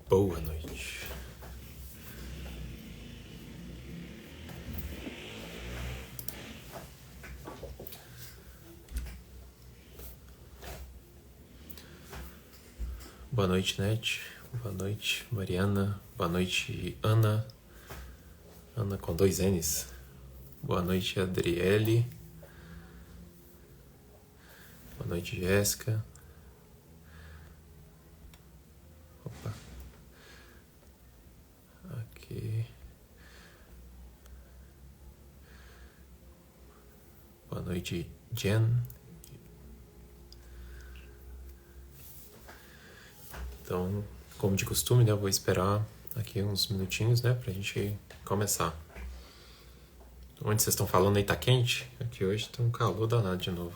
Boa noite. Boa noite, Net. Boa noite, Mariana. Boa noite, Ana. Ana com 2 N's. Boa noite, Adriele. Boa noite, Jéssica. Opa. Aqui. Boa noite, Jen. Então, como de costume, né, eu vou esperar aqui uns minutinhos, né, pra gente começar. Onde vocês estão falando aí tá quente? Aqui hoje tá um calor danado de novo.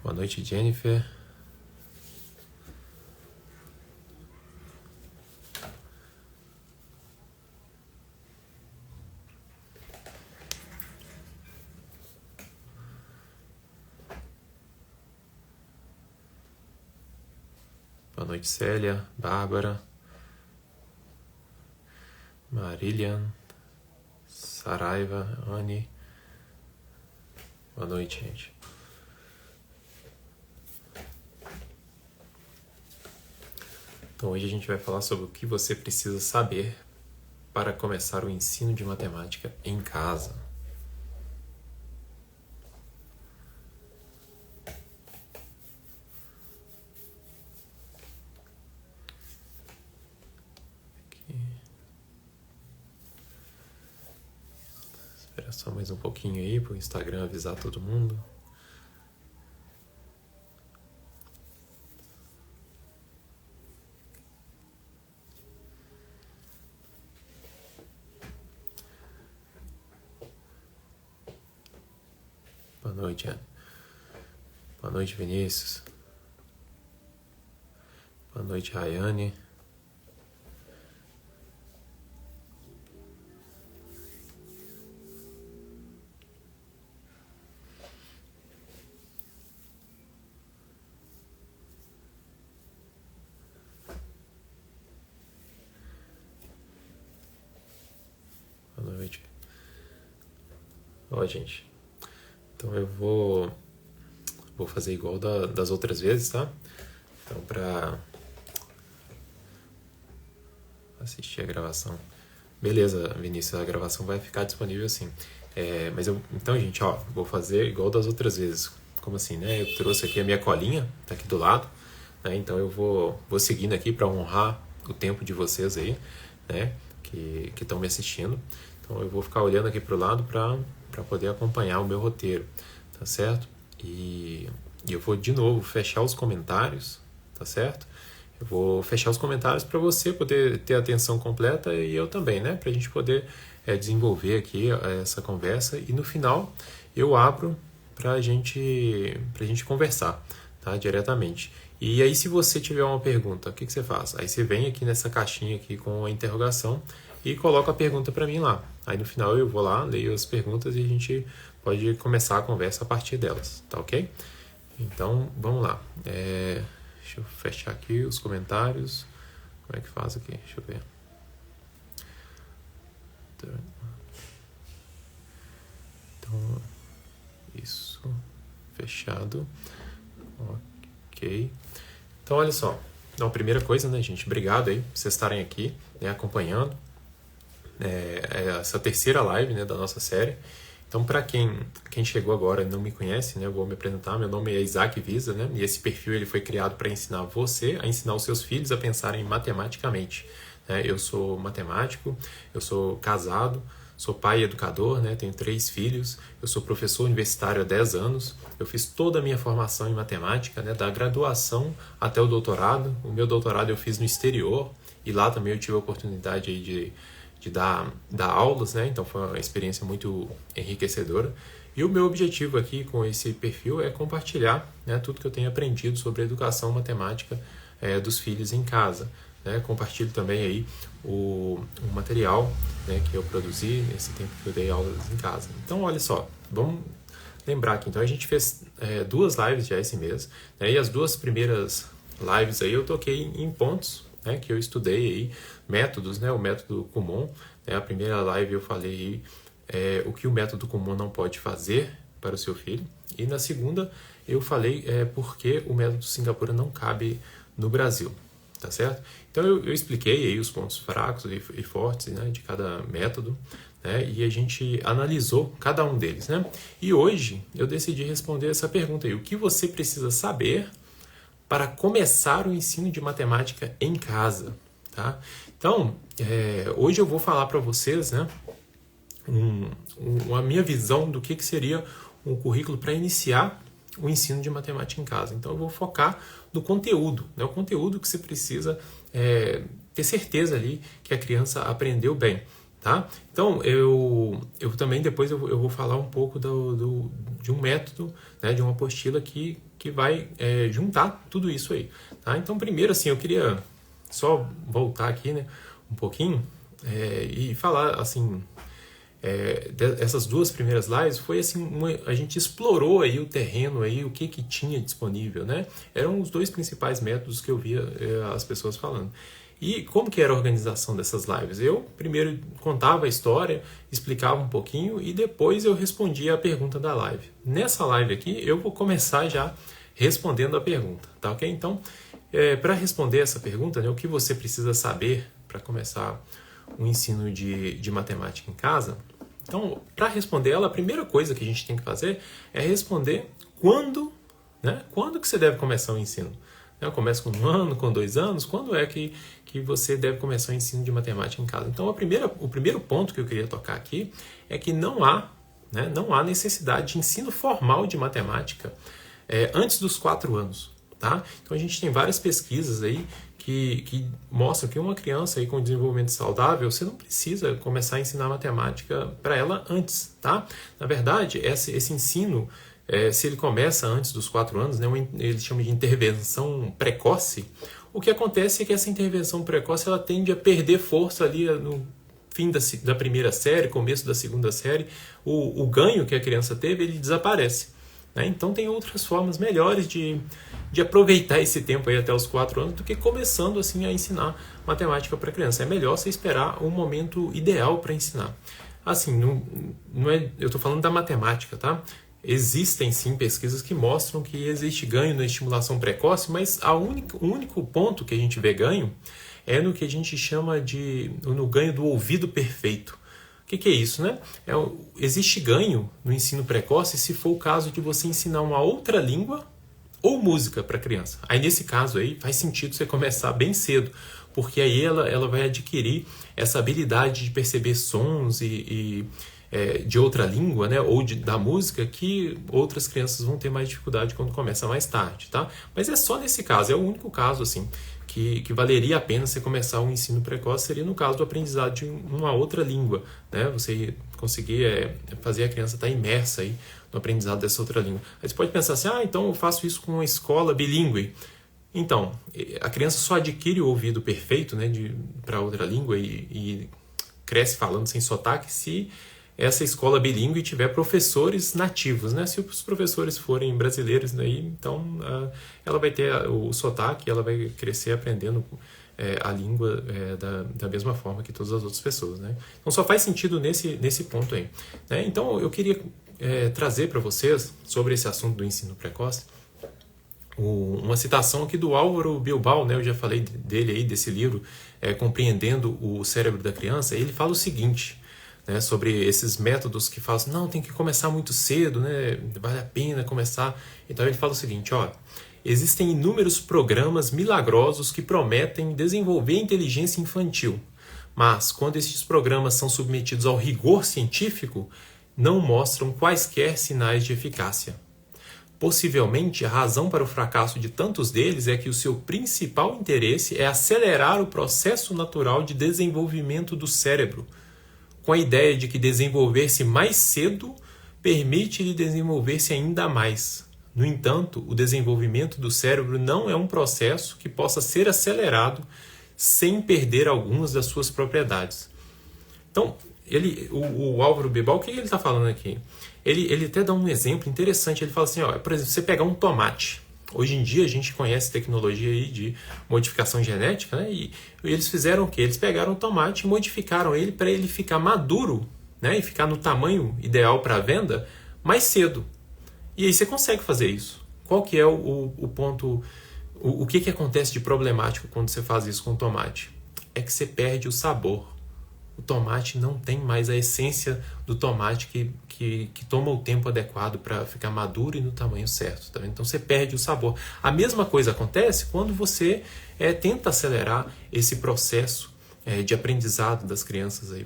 Boa noite, Jennifer. Boa noite, Célia, Bárbara, Marília, Saraiva, Anne. Boa noite, gente. Então hoje a gente vai falar sobre o que você precisa saber para começar o ensino de matemática em casa. Espera só mais um pouquinho aí para o Instagram avisar todo mundo. Boa noite, Ana. Boa noite, Vinícius. Boa noite, Rayane. Boa noite. Ó, gente. Então eu vou fazer igual das outras vezes, tá? Então, pra assistir a gravação. Beleza, Vinícius, a gravação vai ficar disponível assim. Então, gente, ó, vou fazer igual das outras vezes. Como assim, né? Eu trouxe aqui a minha colinha, tá aqui do lado, né? Então eu vou seguindo aqui para honrar o tempo de vocês aí, né? Que estão me assistindo. Então eu vou ficar olhando aqui pro lado para poder acompanhar o meu roteiro, tá certo? E eu vou de novo fechar os comentários, tá certo? Eu vou fechar os comentários para você poder ter a atenção completa e eu também, né? Para a gente poder desenvolver aqui essa conversa e no final eu abro para a gente conversar, tá? Diretamente. E aí se você tiver uma pergunta, o que você faz? Aí você vem aqui nessa caixinha aqui com a interrogação e coloca a pergunta para mim lá. Aí no final eu vou lá, leio as perguntas e a gente pode começar a conversa a partir delas, tá ok? Então vamos lá. Deixa eu fechar aqui os comentários. Como é que faz aqui? Deixa eu ver. Então, isso. Fechado. Ok. Então, olha só. Então, primeira coisa, né, gente? Obrigado aí por vocês estarem aqui, né, acompanhando essa terceira live, né, da nossa série. Então, para quem chegou agora e não me conhece, né, eu vou me apresentar. Meu nome é Isaac Visa, né, e esse perfil ele foi criado para ensinar você a ensinar os seus filhos a pensarem matematicamente. Né? Eu sou matemático, eu sou casado, sou pai e educador, né, tenho 3 filhos, eu sou professor universitário há 10 anos, eu fiz toda a minha formação em matemática, né, da graduação até o doutorado. O meu doutorado eu fiz no exterior e lá também eu tive a oportunidade aí de dar aulas, né? Então foi uma experiência muito enriquecedora. E o meu objetivo aqui com esse perfil é compartilhar, né, tudo que eu tenho aprendido sobre a educação matemática dos filhos em casa. Né? Compartilho também aí o material, né, que eu produzi nesse tempo que eu dei aulas em casa. Então, olha só, vamos lembrar aqui. Então, a gente fez 2 lives já esse mês, né? E as 2 primeiras lives aí eu toquei em pontos, né, que eu estudei aí métodos, né, o método Kumon. Né, a primeira live eu falei o que o método Kumon não pode fazer para o seu filho. E na segunda eu falei por que o método Singapura não cabe no Brasil. Tá certo? Então eu expliquei aí os pontos fracos e fortes, né, de cada método, né, e a gente analisou cada um deles, né? E hoje eu decidi responder essa pergunta aí: o que você precisa saber para começar o ensino de matemática em casa, tá? Então hoje eu vou falar para vocês, né, a minha visão do que seria um currículo para iniciar o ensino de matemática em casa. Então eu vou focar no conteúdo, né? O conteúdo que você precisa ter certeza ali que a criança aprendeu bem, tá? Então eu também depois eu vou falar um pouco de um método, né? De uma apostila que vai juntar tudo isso aí, tá? Então primeiro assim eu queria só voltar aqui, né, um pouquinho e falar assim. Essas duas primeiras lives foi assim, a gente explorou aí o terreno aí, o que tinha disponível, né? Eram os dois principais métodos que eu via as pessoas falando. E como que era a organização dessas lives? Eu primeiro contava a história, explicava um pouquinho e depois eu respondia a pergunta da live. Nessa live aqui eu vou começar já respondendo a pergunta, tá ok? Então, para responder essa pergunta, né, o que você precisa saber para começar o ensino de matemática em casa? Então, para responder ela, a primeira coisa que a gente tem que fazer é responder quando, né? Quando que você deve começar o ensino? Eu começo com 1 ano, com 2 anos? Quando é que você deve começar o ensino de matemática em casa? Então, o primeiro ponto que eu queria tocar aqui é que não há necessidade de ensino formal de matemática antes dos 4 anos. Tá? Então, a gente tem várias pesquisas aí que mostram que uma criança aí com desenvolvimento saudável, você não precisa começar a ensinar matemática para ela antes, tá? Na verdade, esse ensino, se ele começa antes dos 4 anos, né, eles chamam de intervenção precoce, o que acontece é que essa intervenção precoce ela tende a perder força ali no fim da primeira série, começo da segunda série, o ganho que a criança teve, ele desaparece. Então tem outras formas melhores de aproveitar esse tempo aí até os 4 anos do que começando assim a ensinar matemática para a criança. É melhor você esperar o momento ideal para ensinar. Assim, não é, eu estou falando da matemática, tá? Existem sim pesquisas que mostram que existe ganho na estimulação precoce, mas o único ponto que a gente vê ganho é no que a gente chama no ganho do ouvido perfeito. O que é isso, né? Existe ganho no ensino precoce se for o caso de você ensinar uma outra língua ou música para a criança. Aí, nesse caso, aí, faz sentido você começar bem cedo, porque aí ela vai adquirir essa habilidade de perceber sons de outra língua, né? Ou da música, que outras crianças vão ter mais dificuldade quando começa mais tarde, tá? Mas é só nesse caso, é o único caso, assim, que valeria a pena você começar um ensino precoce, seria no caso do aprendizado de uma outra língua, né? Você conseguir fazer a criança estar imersa aí no aprendizado dessa outra língua. Aí você pode pensar assim, então eu faço isso com uma escola bilíngue. Então, a criança só adquire o ouvido perfeito, né, para outra língua e cresce falando sem sotaque se essa escola bilíngue tiver professores nativos, né? Se os professores forem brasileiros, daí, então ela vai ter o sotaque, ela vai crescer aprendendo a língua da mesma forma que todas as outras pessoas, né? Então só faz sentido nesse ponto aí, né? Então eu queria trazer para vocês sobre esse assunto do ensino precoce uma citação aqui do Álvaro Bilbao, né? Eu já falei dele aí, desse livro, Compreendendo o Cérebro da Criança. Ele fala o seguinte, né, sobre esses métodos que falam assim, não, tem que começar muito cedo, né, vale a pena começar. Então ele fala o seguinte, existem inúmeros programas milagrosos que prometem desenvolver inteligência infantil, mas quando estes programas são submetidos ao rigor científico, não mostram quaisquer sinais de eficácia. Possivelmente, a razão para o fracasso de tantos deles é que o seu principal interesse é acelerar o processo natural de desenvolvimento do cérebro, com a ideia de que desenvolver-se mais cedo permite-lhe desenvolver-se ainda mais. No entanto, o desenvolvimento do cérebro não é um processo que possa ser acelerado sem perder algumas das suas propriedades. Então, o Álvaro Bilbao, o que ele está falando aqui? Ele até dá um exemplo interessante. Ele fala assim, por exemplo, você pegar um tomate, Hoje em dia a gente conhece tecnologia aí de modificação genética, né? E eles fizeram o quê? Eles pegaram o tomate e modificaram ele para ele ficar maduro, né? E ficar no tamanho ideal para a venda mais cedo. E aí você consegue fazer isso. Qual que é o ponto, o que acontece de problemático quando você faz isso com o tomate? É que você perde o sabor. O tomate não tem mais a essência do tomate que toma o tempo adequado para ficar maduro e no tamanho certo. Tá vendo? Então você perde o sabor. A mesma coisa acontece quando você tenta acelerar esse processo de aprendizado das crianças aí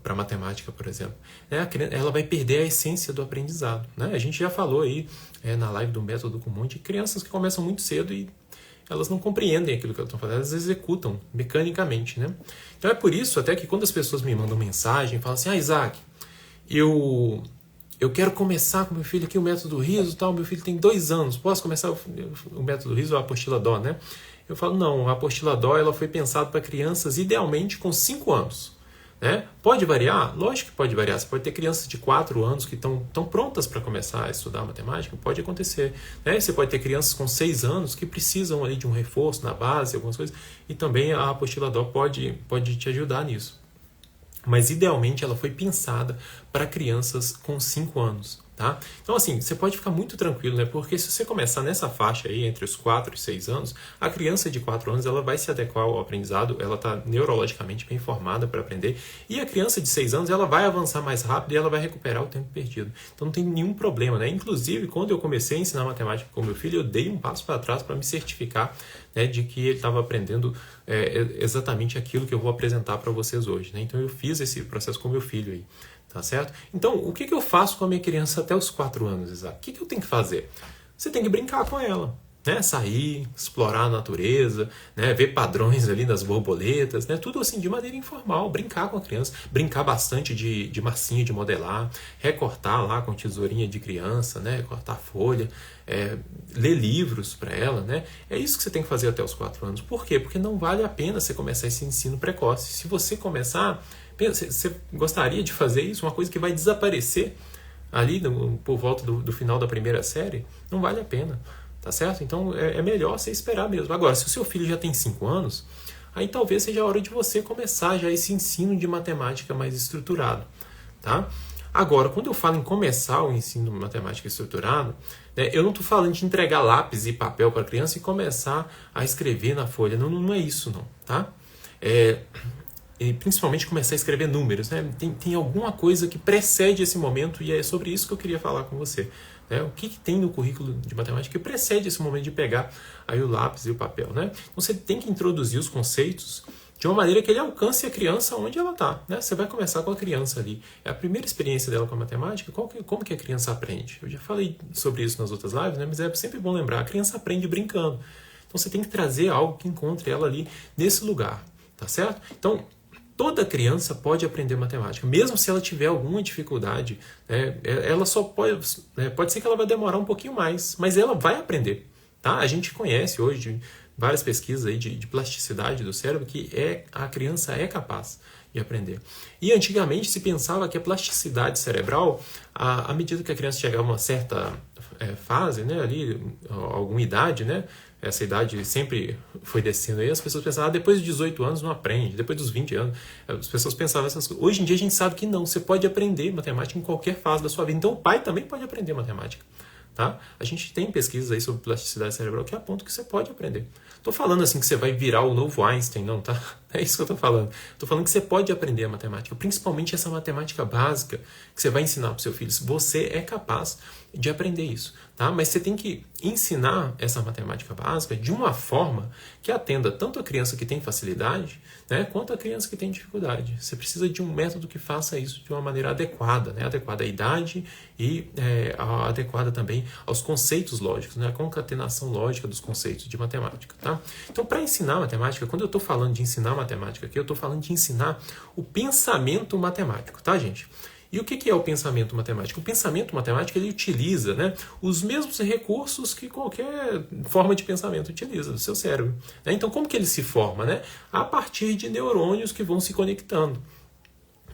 para matemática, por exemplo. Ela vai perder a essência do aprendizado. Né? A gente já falou aí na live do método comum de crianças que começam muito cedo e elas não compreendem aquilo que elas estão fazendo, elas executam mecanicamente, né? Então é por isso até que quando as pessoas me mandam mensagem, falam assim, Isaac, eu quero começar com meu filho aqui o método riso, tal, meu filho tem 2 anos, posso começar o método riso ou a apostila DO, né? Eu falo, não, a apostila DO ela foi pensada para crianças idealmente com 5 anos. Né? Pode variar? Lógico que pode variar. Você pode ter crianças de 4 anos que estão prontas para começar a estudar matemática, pode acontecer. Né? Você pode ter crianças com 6 anos que precisam ali de um reforço na base, algumas coisas, e também a apostila DO pode te ajudar nisso. Mas idealmente ela foi pensada para crianças com 5 anos. Tá? Então, assim, você pode ficar muito tranquilo, né? Porque se você começar nessa faixa aí, entre os 4 e 6 anos, a criança de 4 anos ela vai se adequar ao aprendizado, ela está neurologicamente bem formada para aprender, e a criança de 6 anos ela vai avançar mais rápido e ela vai recuperar o tempo perdido. Então não tem nenhum problema, né? Inclusive, quando eu comecei a ensinar matemática com meu filho, eu dei um passo para trás para me certificar, né, de que ele estava aprendendo exatamente aquilo que eu vou apresentar para vocês hoje. Né? Então eu fiz esse processo com meu filho aí. Tá certo? Então, o que eu faço com a minha criança até os 4 anos, Isaac? O que eu tenho que fazer? Você tem que brincar com ela. Né? Sair, explorar a natureza, né? Ver padrões ali das borboletas, né? Tudo assim de maneira informal, brincar com a criança, brincar bastante de massinha de modelar, recortar lá com tesourinha de criança, né? Cortar folha, ler livros para ela, né? É isso que você tem que fazer até os 4 anos. Por quê? Porque não vale a pena você começar esse ensino precoce. Se você começar, você gostaria de fazer isso, uma coisa que vai desaparecer ali por volta do final da primeira série, não vale a pena. Tá certo? Então é melhor você esperar mesmo. Agora, se o seu filho já tem 5 anos, aí talvez seja a hora de você começar já esse ensino de matemática mais estruturado. Tá? Agora, quando eu falo em começar o ensino de matemática estruturado, né, eu não estou falando de entregar lápis e papel para a criança e começar a escrever na folha. Não, não é isso, não. Tá? E principalmente começar a escrever números. Né? Tem alguma coisa que precede esse momento e é sobre isso que eu queria falar com você. Né? O que tem no currículo de matemática que precede esse momento de pegar aí o lápis e o papel. Né? Então você tem que introduzir os conceitos de uma maneira que ele alcance a criança onde ela está. Né? Você vai começar com a criança ali. É a primeira experiência dela com a matemática. Como que a criança aprende? Eu já falei sobre isso nas outras lives, né? Mas é sempre bom lembrar. A criança aprende brincando. Então você tem que trazer algo que encontre ela ali nesse lugar. Tá certo? Então, toda criança pode aprender matemática, mesmo se ela tiver alguma dificuldade, né, ela só pode ser que ela vai demorar um pouquinho mais, mas ela vai aprender. Tá? A gente conhece hoje várias pesquisas aí de plasticidade do cérebro que a criança é capaz de aprender. E antigamente se pensava que a plasticidade cerebral, à medida que a criança chegava a uma certa fase, né, ali, alguma idade, né, essa idade sempre foi descendo aí, as pessoas pensavam, depois de 18 anos não aprende, depois dos 20 anos, as pessoas pensavam essas coisas. Hoje em dia a gente sabe que não, você pode aprender matemática em qualquer fase da sua vida, então o pai também pode aprender matemática. Tá? A gente tem pesquisas aí sobre plasticidade cerebral que apontam que você pode aprender. Estou falando assim que você vai virar o novo Einstein, não, tá? É isso que eu estou falando. Estou falando que você pode aprender a matemática, principalmente essa matemática básica que você vai ensinar para o seu filho. Você é capaz de aprender isso, tá? Mas você tem que ensinar essa matemática básica de uma forma que atenda tanto a criança que tem facilidade, né, quanto a criança que tem dificuldade. Você precisa de um método que faça isso de uma maneira adequada, né? Adequada à idade e adequada também aos conceitos lógicos, né? A concatenação lógica dos conceitos de matemática, tá? Então, para ensinar matemática, quando eu estou falando de ensinar matemática aqui, eu estou falando de ensinar o pensamento matemático, tá, gente? E o que é o pensamento matemático? O pensamento matemático ele utiliza, né, os mesmos recursos que qualquer forma de pensamento utiliza do seu cérebro. Né? Então, como que ele se forma? Né? A partir de neurônios que vão se conectando.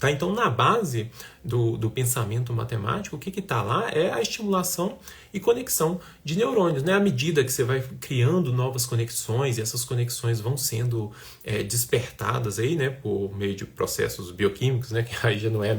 Tá? Então, na base do pensamento matemático, o que está lá é a estimulação e conexão de neurônios. Né? À medida que você vai criando novas conexões, e essas conexões vão sendo despertadas aí, né, por meio de processos bioquímicos, né, que aí já não é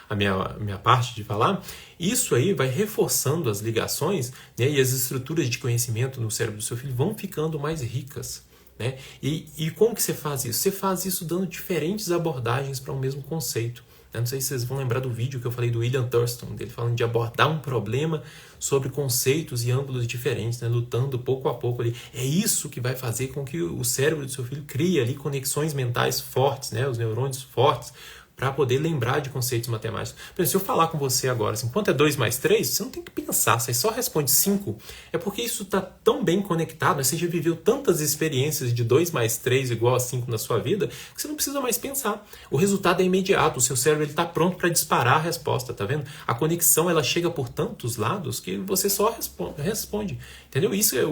a minha parte de falar, isso aí vai reforçando as ligações, né, e as estruturas de conhecimento no cérebro do seu filho vão ficando mais ricas. Né? E como que você faz isso? Você faz isso dando diferentes abordagens para um mesmo conceito. Não sei se vocês vão lembrar do vídeo que eu falei do William Thurston, dele falando de abordar um problema sobre conceitos e ângulos diferentes, né? Lutando pouco a pouco ali. É isso que vai fazer com que o cérebro do seu filho crie ali conexões mentais fortes, né? Os neurônios fortes, para poder lembrar de conceitos matemáticos. Por exemplo, se eu falar com você agora assim, quanto é 2 mais 3, você não tem que pensar, você só responde 5. É porque isso está tão bem conectado, né? Você já viveu tantas experiências de 2 mais 3 igual a 5 na sua vida, que você não precisa mais pensar. O resultado é imediato, o seu cérebro está pronto para disparar a resposta, tá vendo? A conexão ela chega por tantos lados que você só responde. Entendeu? Isso é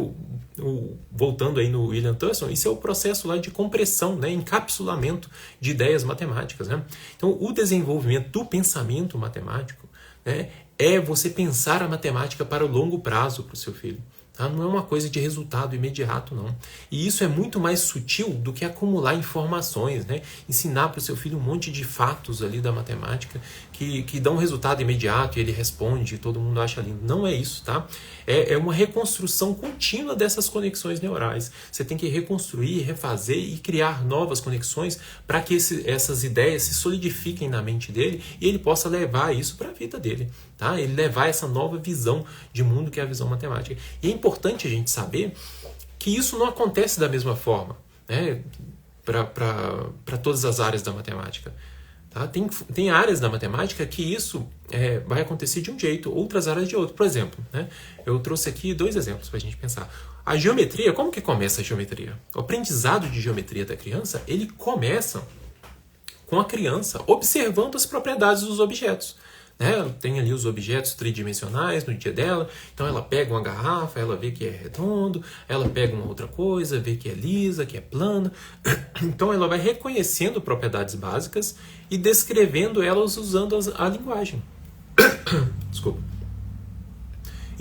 voltando aí no William Thurston, isso é o processo lá de compressão, né? Encapsulamento de ideias matemáticas, né? Então, o desenvolvimento do pensamento matemático, né, é você pensar a matemática para o longo prazo para o seu filho. Tá? Não é uma coisa de resultado imediato, não. E isso é muito mais sutil do que acumular informações, né? Ensinar para o seu filho um monte de fatos ali da matemática que dão um resultado imediato e ele responde e todo mundo acha lindo. Não é isso, tá? É uma reconstrução contínua dessas conexões neurais. Você tem que reconstruir, refazer e criar novas conexões para que essas ideias se solidifiquem na mente dele e ele possa levar isso para a vida dele. Tá? Ele levar essa nova visão de mundo que é a visão matemática. E é importante a gente saber que isso não acontece da mesma forma, né? Para todas as áreas da matemática. Tá? Tem áreas da matemática que isso vai acontecer de um jeito, outras áreas de outro. Por exemplo, né? Eu trouxe aqui 2 exemplos para a gente pensar. A geometria, como que começa a geometria? O aprendizado de geometria da criança, ele começa com a criança observando as propriedades dos objetos. Ela tem ali os objetos tridimensionais no dia dela, então ela pega uma garrafa, ela vê que é redondo, ela pega uma outra coisa, vê que é lisa, que é plana. Então ela vai reconhecendo propriedades básicas e descrevendo elas usando a linguagem. Desculpa.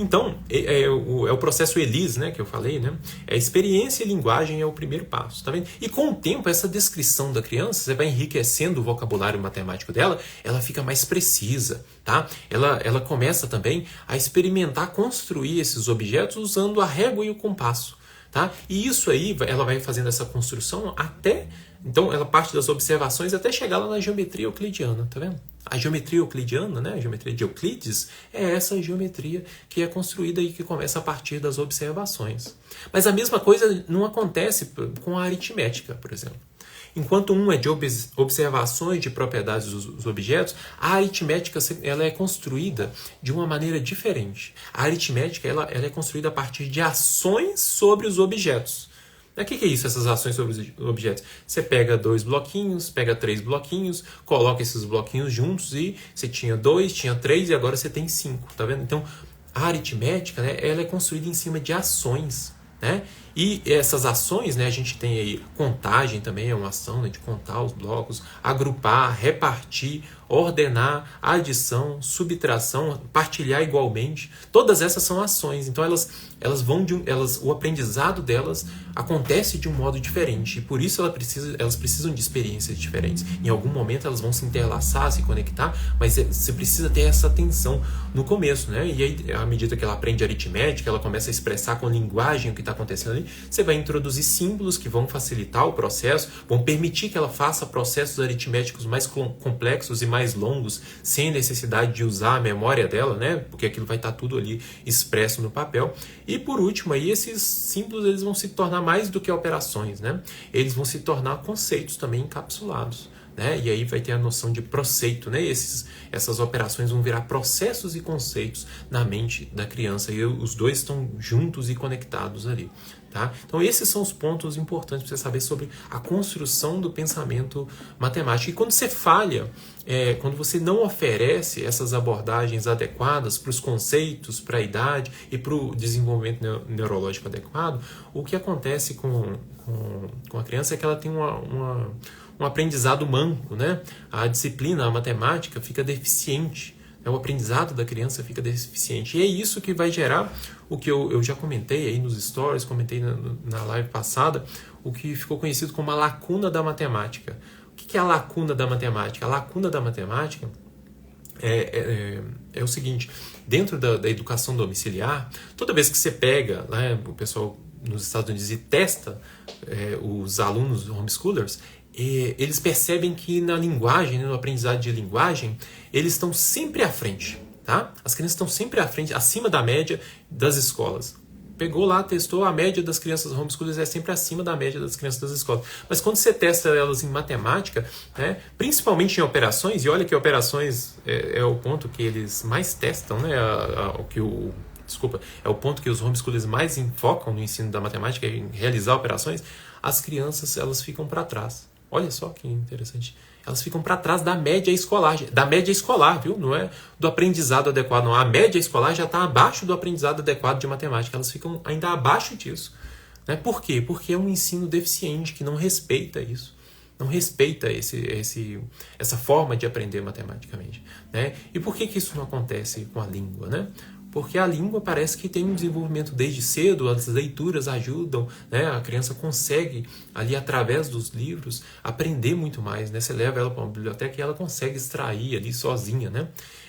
Então, é o processo ELIS, né, que eu falei, né? A experiência e linguagem é o primeiro passo, tá vendo? E com o tempo, essa descrição da criança, você vai enriquecendo o vocabulário matemático dela, ela fica mais precisa, tá? Ela começa também a experimentar construir esses objetos usando a régua e o compasso, tá? E isso aí, ela vai fazendo essa construção até... Então, ela parte das observações até chegar lá na geometria euclidiana, tá vendo? A geometria euclidiana, né, a geometria de Euclides, é essa geometria que é construída e que começa a partir das observações. Mas a mesma coisa não acontece com a aritmética, por exemplo. Enquanto um é de observações de propriedades dos objetos, a aritmética ela é construída de uma maneira diferente. A aritmética ela é construída a partir de ações sobre os objetos. O que é isso, essas ações sobre os objetos? Você pega 2 bloquinhos, pega 3 bloquinhos, coloca esses bloquinhos juntos e você tinha 2, tinha 3 e agora você tem 5, tá vendo? Então, a aritmética, né, ela é construída em cima de ações, né? E essas ações, né, a gente tem aí contagem também, é uma ação, né, de contar os blocos, agrupar, repartir, ordenar, adição, subtração, partilhar igualmente. Todas essas são ações. Então elas vão o aprendizado delas acontece de um modo diferente e por isso elas precisam de experiências diferentes. Em algum momento elas vão se interlaçar, se conectar, mas você precisa ter essa atenção no começo, né? E aí, à medida que ela aprende aritmética, ela começa a expressar com linguagem o que está acontecendo ali, você vai introduzir símbolos que vão facilitar o processo, vão permitir que ela faça processos aritméticos mais complexos e mais longos, sem necessidade de usar a memória dela, né? Porque aquilo vai estar tudo ali expresso no papel. E por último, aí, esses símbolos eles vão se tornar mais do que operações, né? Eles vão se tornar conceitos também encapsulados, né? E aí vai ter a noção de proceito, né? Essas operações vão virar processos e conceitos na mente da criança e os dois estão juntos e conectados ali. Tá? Então esses são os pontos importantes para você saber sobre a construção do pensamento matemático. E quando você falha, quando você não oferece essas abordagens adequadas para os conceitos, para a idade e para o desenvolvimento neurológico adequado, o que acontece com a criança é que ela tem um aprendizado manco, né? A disciplina, a matemática fica deficiente, né? O aprendizado da criança fica deficiente. E é isso que vai gerar o que eu já comentei aí nos stories, comentei na live passada, o que ficou conhecido como a lacuna da matemática. O que é a lacuna da matemática? A lacuna da matemática é o seguinte: dentro da educação domiciliar, toda vez que você pega, né, o pessoal nos Estados Unidos e testa os alunos homeschoolers, eles percebem que na linguagem, no aprendizado de linguagem, eles estão sempre à frente. Tá? As crianças estão sempre à frente, acima da média das escolas. Pegou lá, testou, a média das crianças homeschoolers é sempre acima da média das crianças das escolas. Mas quando você testa elas em matemática, né, principalmente em operações, e olha que operações é o ponto que eles mais testam, né, é o ponto que os homeschoolers mais enfocam no ensino da matemática, em realizar operações, as crianças elas ficam para trás. Olha só que interessante. Elas ficam para trás da média escolar, viu? Não é do aprendizado adequado, não. A média escolar já está abaixo do aprendizado adequado de matemática. Elas ficam ainda abaixo disso. Né? Por quê? Porque é um ensino deficiente que não respeita isso. Não respeita essa forma de aprender matematicamente. Né? E por que isso não acontece com a língua? Né? Porque a língua parece que tem um desenvolvimento desde cedo, as leituras ajudam, né? A criança consegue, ali através dos livros, aprender muito mais. Né? Você leva ela para uma biblioteca e ela consegue extrair ali sozinha. Né?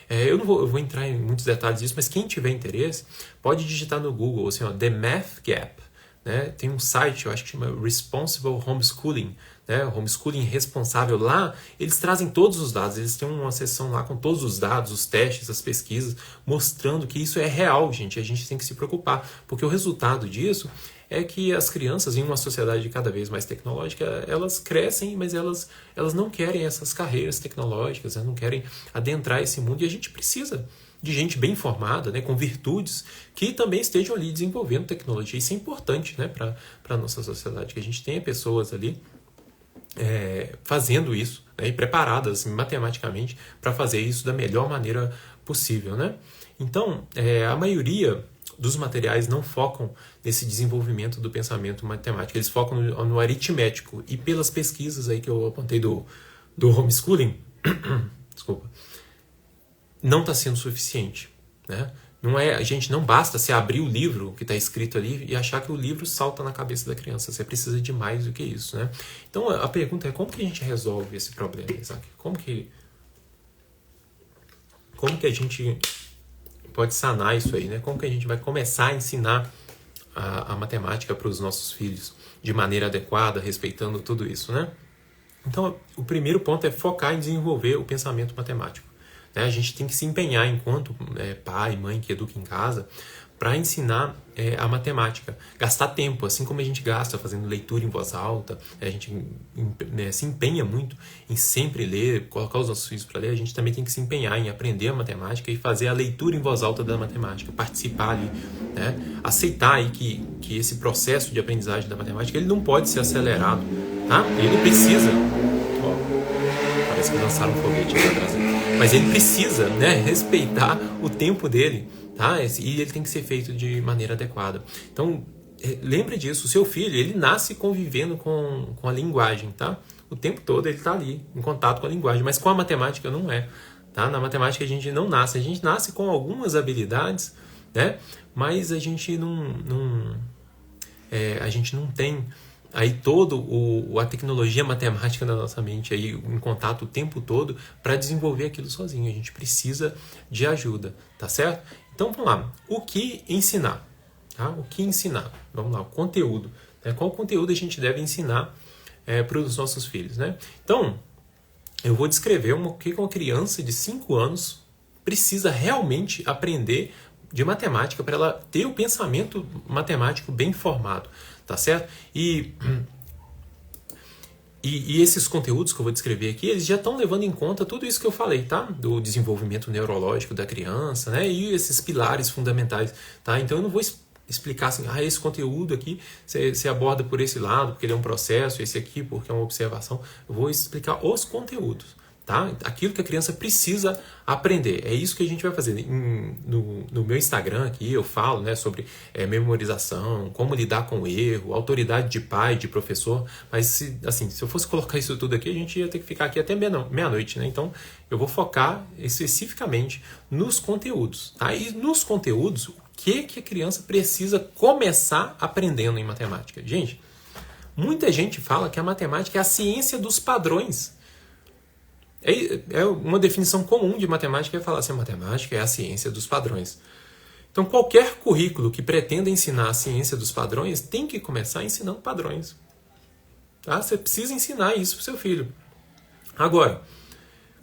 Eu vou entrar em muitos detalhes disso, mas quem tiver interesse pode digitar no Google, assim, ó, The Math Gap. Né? Tem um site, eu acho que chama Responsible Homeschooling, né? Homeschooling responsável. Lá eles trazem todos os dados, eles têm uma seção lá com todos os dados, os testes, as pesquisas, mostrando que isso é real, gente. A gente tem que se preocupar, porque o resultado disso é que as crianças, em uma sociedade cada vez mais tecnológica, elas crescem, mas elas não querem essas carreiras tecnológicas, elas não querem adentrar esse mundo, e a gente precisa de gente bem formada, né, com virtudes, que também estejam ali desenvolvendo tecnologia. Isso é importante, né, para a nossa sociedade, que a gente tenha pessoas ali fazendo isso, né, e preparadas matematicamente para fazer isso da melhor maneira possível. Né? Então, a maioria dos materiais não focam nesse desenvolvimento do pensamento matemático, eles focam no aritmético. E pelas pesquisas aí que eu apontei do homeschooling, desculpa, não está sendo suficiente. Né? Não basta você abrir o livro que está escrito ali e achar que o livro salta na cabeça da criança. Você precisa de mais do que isso. Né? Então a pergunta é: como que a gente resolve esse problema, Isaac? Como que a gente pode sanar isso aí? Né? Como que a gente vai começar a ensinar a matemática para os nossos filhos de maneira adequada, respeitando tudo isso? Né? Então o primeiro ponto é focar em desenvolver o pensamento matemático. A gente tem que se empenhar enquanto pai, mãe que educa em casa para ensinar a matemática. Gastar tempo, assim como a gente gasta fazendo leitura em voz alta, a gente se empenha muito em sempre ler, colocar os nossos filhos para ler, a gente também tem que se empenhar em aprender a matemática e fazer a leitura em voz alta da matemática, participar ali, né? Aceitar aí que esse processo de aprendizagem da matemática ele não pode ser acelerado, tá? Ele precisa... Parece que lançaram um foguete aqui atrás. Mas ele precisa, né, respeitar o tempo dele, tá? E ele tem que ser feito de maneira adequada. Então, lembre disso, o seu filho, ele nasce convivendo com a linguagem, tá? O tempo todo ele está ali, em contato com a linguagem, mas com a matemática não é, tá? Na matemática a gente não nasce, a gente nasce com algumas habilidades, né? Mas a gente não tem aí a tecnologia matemática na nossa mente aí em contato o tempo todo para desenvolver aquilo sozinho. A gente precisa de ajuda, tá certo? Então vamos lá. O que ensinar? Tá? O que ensinar? Vamos lá, o conteúdo. Né? Qual conteúdo a gente deve ensinar para os nossos filhos? Né? Então, eu vou descrever o que uma criança de 5 anos precisa realmente aprender de matemática para ela ter o pensamento matemático bem formado. Tá certo? E esses conteúdos que eu vou descrever aqui, eles já estão levando em conta tudo isso que eu falei, tá? Do desenvolvimento neurológico da criança, né? E esses pilares fundamentais, tá? Então eu não vou explicar assim, esse conteúdo aqui você aborda por esse lado, porque ele é um processo, esse aqui porque é uma observação. Eu vou explicar os conteúdos, Tá? Aquilo que a criança precisa aprender. É isso que a gente vai fazer. No meu Instagram aqui eu falo, né, sobre memorização, como lidar com o erro, autoridade de pai, de professor. Mas se eu fosse colocar isso tudo aqui, a gente ia ter que ficar aqui até meia-noite. Né? Então eu vou focar especificamente nos conteúdos. Tá? E nos conteúdos, o que a criança precisa começar aprendendo em matemática? Gente, muita gente fala que a matemática é a ciência dos padrões. É uma definição comum de matemática é falar assim, a matemática é a ciência dos padrões. Então, qualquer currículo que pretenda ensinar a ciência dos padrões tem que começar ensinando padrões. Tá? Você precisa ensinar isso para o seu filho. Agora,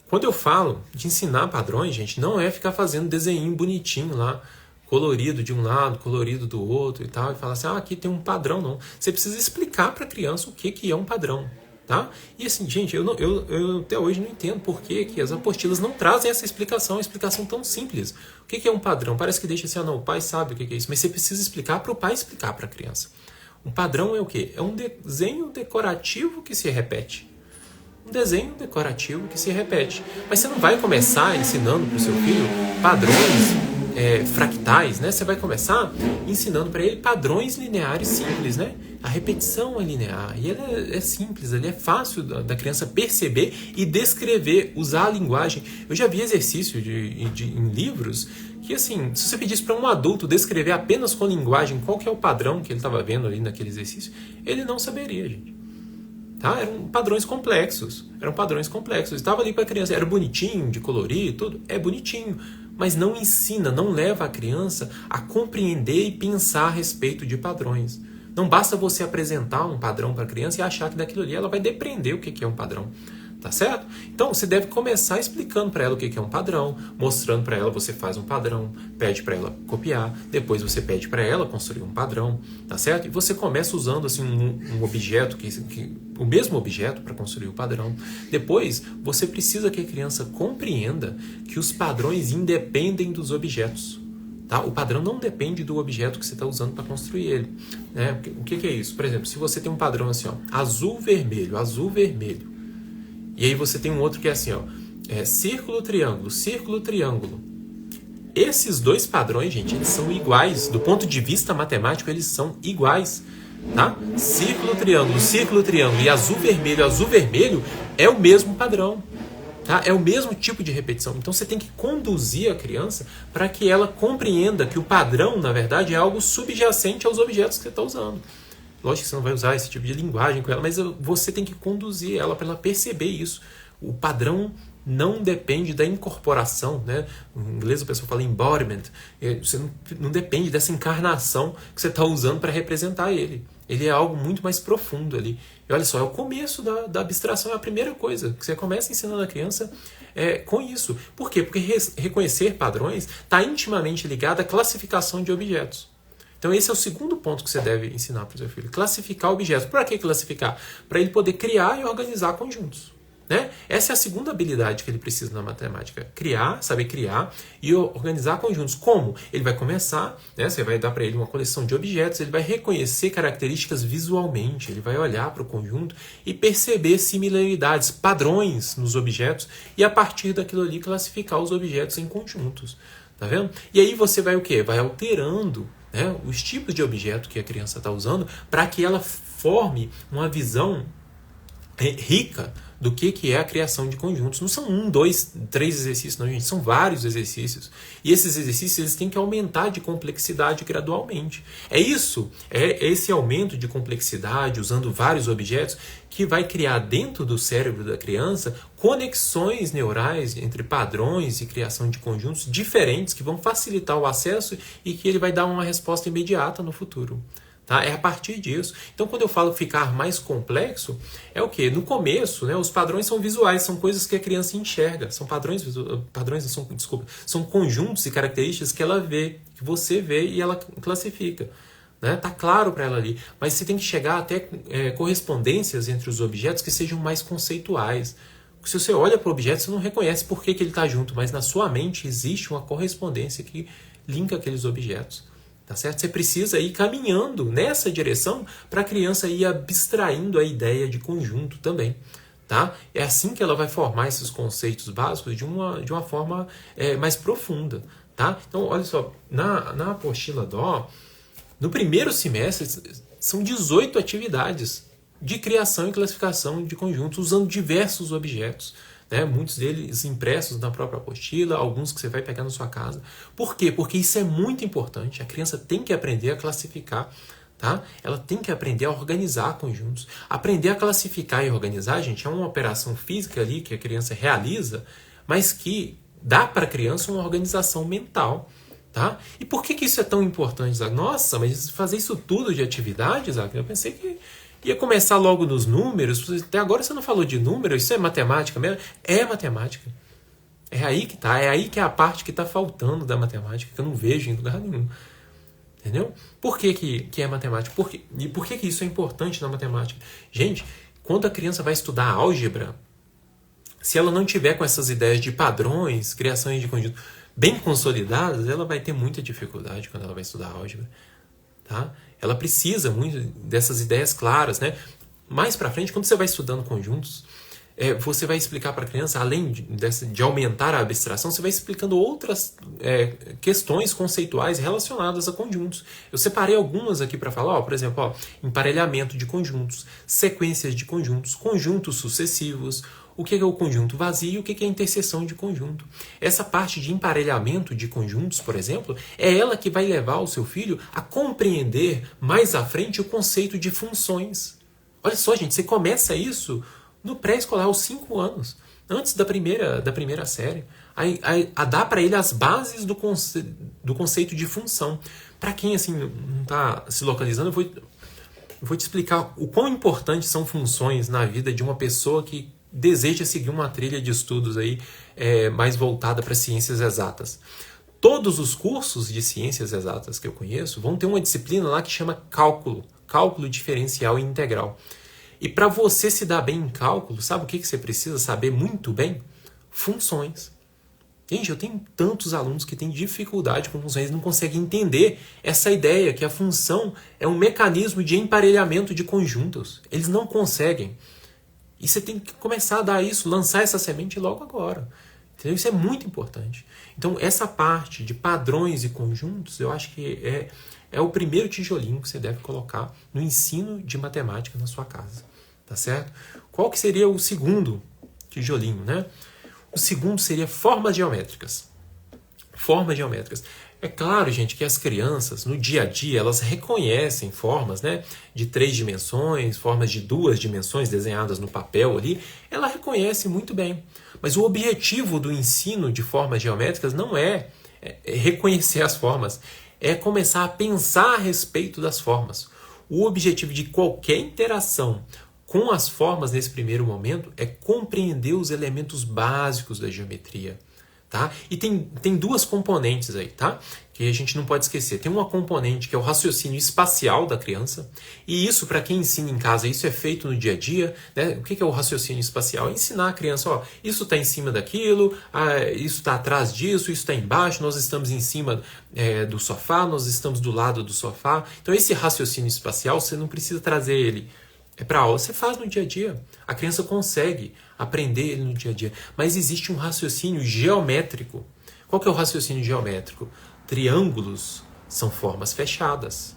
quando eu falo de ensinar padrões, gente, não é ficar fazendo desenho bonitinho lá, colorido de um lado, colorido do outro e tal, e falar assim, aqui tem um padrão, não. Você precisa explicar para a criança o que é um padrão. Tá? E assim, gente, eu até hoje não entendo por que as apostilas não trazem essa explicação, uma explicação tão simples. O que é um padrão? Parece que deixa assim, não, o pai sabe o que é isso, mas você precisa explicar para o pai explicar para a criança. Um padrão é o quê? É um desenho decorativo que se repete. Um desenho decorativo que se repete. Mas você não vai começar ensinando para o seu filho padrões fractais, né? Você vai começar ensinando para ele padrões lineares simples, né? A repetição é linear e ela é simples, ele é fácil da criança perceber e descrever, usar a linguagem. Eu já vi exercício em livros que, assim, se você pedisse para um adulto descrever apenas com linguagem qual que é o padrão que ele estava vendo ali naquele exercício, ele não saberia, gente. Tá? Eram padrões complexos. Estava ali para a criança. Era bonitinho, de colorir, tudo. É bonitinho. Mas não ensina, não leva a criança a compreender e pensar a respeito de padrões. Não basta você apresentar um padrão para a criança e achar que daquilo ali ela vai depreender o que é um padrão. Tá certo? Então, você deve começar explicando para ela o que é um padrão, mostrando para ela, você faz um padrão, pede para ela copiar, depois você pede para ela construir um padrão, tá certo? E você começa usando assim um objeto, o mesmo objeto para construir o padrão. Depois, você precisa que a criança compreenda que os padrões independem dos objetos. Tá? O padrão não depende do objeto que você está usando para construir ele. Né? O que é isso? Por exemplo, se você tem um padrão assim, ó, azul, vermelho, e aí você tem um outro que é assim, ó, círculo, triângulo. Esses dois padrões, gente, eles são iguais. Do ponto de vista matemático, eles são iguais. Tá? Círculo, triângulo e azul, vermelho é o mesmo padrão. Tá? É o mesmo tipo de repetição. Então você tem que conduzir a criança para que ela compreenda que o padrão, na verdade, é algo subjacente aos objetos que você está usando. Lógico que você não vai usar esse tipo de linguagem com ela, mas você tem que conduzir ela para ela perceber isso. O padrão não depende da incorporação, né? Em inglês o pessoal fala embodiment. Você não depende dessa encarnação que você está usando para representar ele. Ele é algo muito mais profundo ali. E olha só, é o começo da abstração, é a primeira coisa que você começa ensinando a criança com isso. Por quê? Porque reconhecer padrões está intimamente ligado à classificação de objetos. Então esse é o segundo ponto que você deve ensinar para o seu filho. Classificar objetos. Para que classificar? Para ele poder criar e organizar conjuntos. Né? Essa é a segunda habilidade que ele precisa na matemática. Saber criar e organizar conjuntos. Como? Ele vai começar, né? Você vai dar para ele uma coleção de objetos, ele vai reconhecer características visualmente, ele vai olhar para o conjunto e perceber similaridades, padrões nos objetos e a partir daquilo ali classificar os objetos em conjuntos. Tá vendo? E aí você vai o quê? Vai alterando, né, os tipos de objeto que a criança está usando para que ela forme uma visão rica do que é a criação de conjuntos. Não são 1, 2, 3 exercícios, não, gente. São vários exercícios. E esses exercícios eles têm que aumentar de complexidade gradualmente. É esse aumento de complexidade, usando vários objetos, que vai criar dentro do cérebro da criança conexões neurais entre padrões e criação de conjuntos diferentes que vão facilitar o acesso e que ele vai dar uma resposta imediata no futuro. Tá? É a partir disso. Então, quando eu falo ficar mais complexo, é o quê? No começo, né, os padrões são visuais, são coisas que a criança enxerga. São são conjuntos e características que ela vê, que você vê e ela classifica. Né? Tá claro para ela ali. Mas você tem que chegar até correspondências entre os objetos que sejam mais conceituais. Se você olha para o objeto, você não reconhece por que ele está junto, mas na sua mente existe uma correspondência que linka aqueles objetos. Tá certo? Você precisa ir caminhando nessa direção para a criança ir abstraindo a ideia de conjunto também. Tá? É assim que ela vai formar esses conceitos básicos de uma forma mais profunda. Tá? Então, olha só, na apostila DO, no primeiro semestre, são 18 atividades de criação e classificação de conjuntos usando diversos objetos. Né? Muitos deles impressos na própria apostila, alguns que você vai pegar na sua casa. Por quê? Porque isso é muito importante. A criança tem que aprender a classificar. Tá? Ela tem que aprender a organizar conjuntos. Aprender a classificar e organizar, gente, é uma operação física ali que a criança realiza, mas que dá para a criança uma organização mental. Tá? E por que isso é tão importante, Isaac? Nossa, mas fazer isso tudo de atividade, Isaac? Eu pensei que ia começar logo nos números. Até agora você não falou de números, isso é matemática mesmo? É matemática. É aí que tá, é aí que é a parte que está faltando da matemática, que eu não vejo em lugar nenhum. Entendeu? Por que é matemática? E por que isso é importante na matemática? Gente, quando a criança vai estudar álgebra, se ela não tiver com essas ideias de padrões, criações de conjunto bem consolidadas, ela vai ter muita dificuldade quando ela vai estudar álgebra. Tá? Ela precisa muito dessas ideias claras. Né? Mais para frente, quando você vai estudando conjuntos, você vai explicar para a criança, além de aumentar a abstração, você vai explicando outras questões conceituais relacionadas a conjuntos. Eu separei algumas aqui para falar, por exemplo, emparelhamento de conjuntos, sequências de conjuntos, conjuntos sucessivos, o que é o conjunto vazio e o que é a interseção de conjunto. Essa parte de emparelhamento de conjuntos, por exemplo, é ela que vai levar o seu filho a compreender mais à frente o conceito de funções. Olha só, gente, você começa isso no pré-escolar, aos 5 anos, antes da primeira série. A dar para ele as bases do conceito de função. Para quem assim, não está se localizando, eu vou te explicar o quão importantes são funções na vida de uma pessoa que deseja seguir uma trilha de estudos aí, mais voltada para ciências exatas. Todos os cursos de ciências exatas que eu conheço vão ter uma disciplina lá que chama cálculo diferencial e integral. E para você se dar bem em cálculo, sabe o que você precisa saber muito bem? Funções. Gente, eu tenho tantos alunos que têm dificuldade com funções, não conseguem entender essa ideia que a função é um mecanismo de emparelhamento de conjuntos. Eles não conseguem. E você tem que começar a dar isso, lançar essa semente logo agora. Entendeu? Isso é muito importante. Então, essa parte de padrões e conjuntos, eu acho que é o primeiro tijolinho que você deve colocar no ensino de matemática na sua casa. Tá certo? Qual que seria o segundo tijolinho, né? O segundo seria formas geométricas. Formas geométricas. É claro, gente, que as crianças, no dia a dia, elas reconhecem formas, né, de 3 dimensões, formas de 2 dimensões desenhadas no papel ali. Ela reconhece muito bem. Mas o objetivo do ensino de formas geométricas não é reconhecer as formas, é começar a pensar a respeito das formas. O objetivo de qualquer interação com as formas nesse primeiro momento é compreender os elementos básicos da geometria. Tá? E tem duas componentes aí, tá? Que a gente não pode esquecer. Tem uma componente que é o raciocínio espacial da criança, e isso, para quem ensina em casa, isso é feito no dia a dia. Né? O que é o raciocínio espacial? É ensinar a criança, isso está em cima daquilo, isso está atrás disso, isso está embaixo, nós estamos em cima do sofá, nós estamos do lado do sofá. Então esse raciocínio espacial, você não precisa trazer ele para aula, você faz no dia a dia. A criança consegue aprender ele no dia a dia. Mas existe um raciocínio geométrico. Qual que é o raciocínio geométrico? Triângulos são formas fechadas.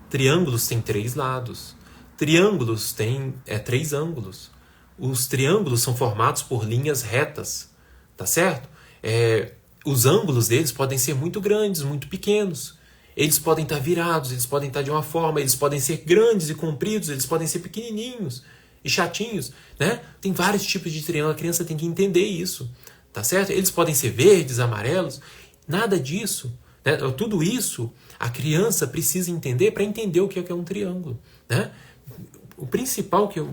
Triângulos têm 3 lados. Triângulos têm 3 ângulos. Os triângulos são formados por linhas retas. Tá certo? Os ângulos deles podem ser muito grandes, muito pequenos. Eles podem estar virados, eles podem estar de uma forma, eles podem ser grandes e compridos, eles podem ser pequenininhos e chatinhos, né? Tem vários tipos de triângulo, a criança tem que entender isso, tá certo? Eles podem ser verdes, amarelos, nada disso, né? Tudo isso a criança precisa entender para entender o que é um triângulo, né? O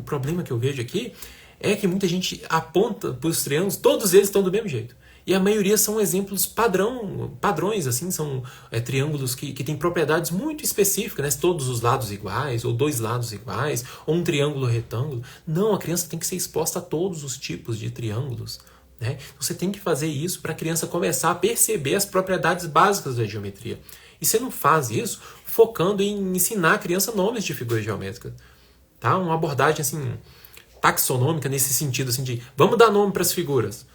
problema que eu vejo aqui é que muita gente aponta para os triângulos, todos eles estão do mesmo jeito. E a maioria são exemplos padrões, assim, são triângulos que têm propriedades muito específicas, né? Todos os lados iguais, ou 2 lados iguais, ou um triângulo retângulo. Não, a criança tem que ser exposta a todos os tipos de triângulos. Né? Você tem que fazer isso para a criança começar a perceber as propriedades básicas da geometria. E você não faz isso focando em ensinar a criança nomes de figuras geométricas. Tá? Uma abordagem assim taxonômica nesse sentido assim de vamos dar nome para as figuras.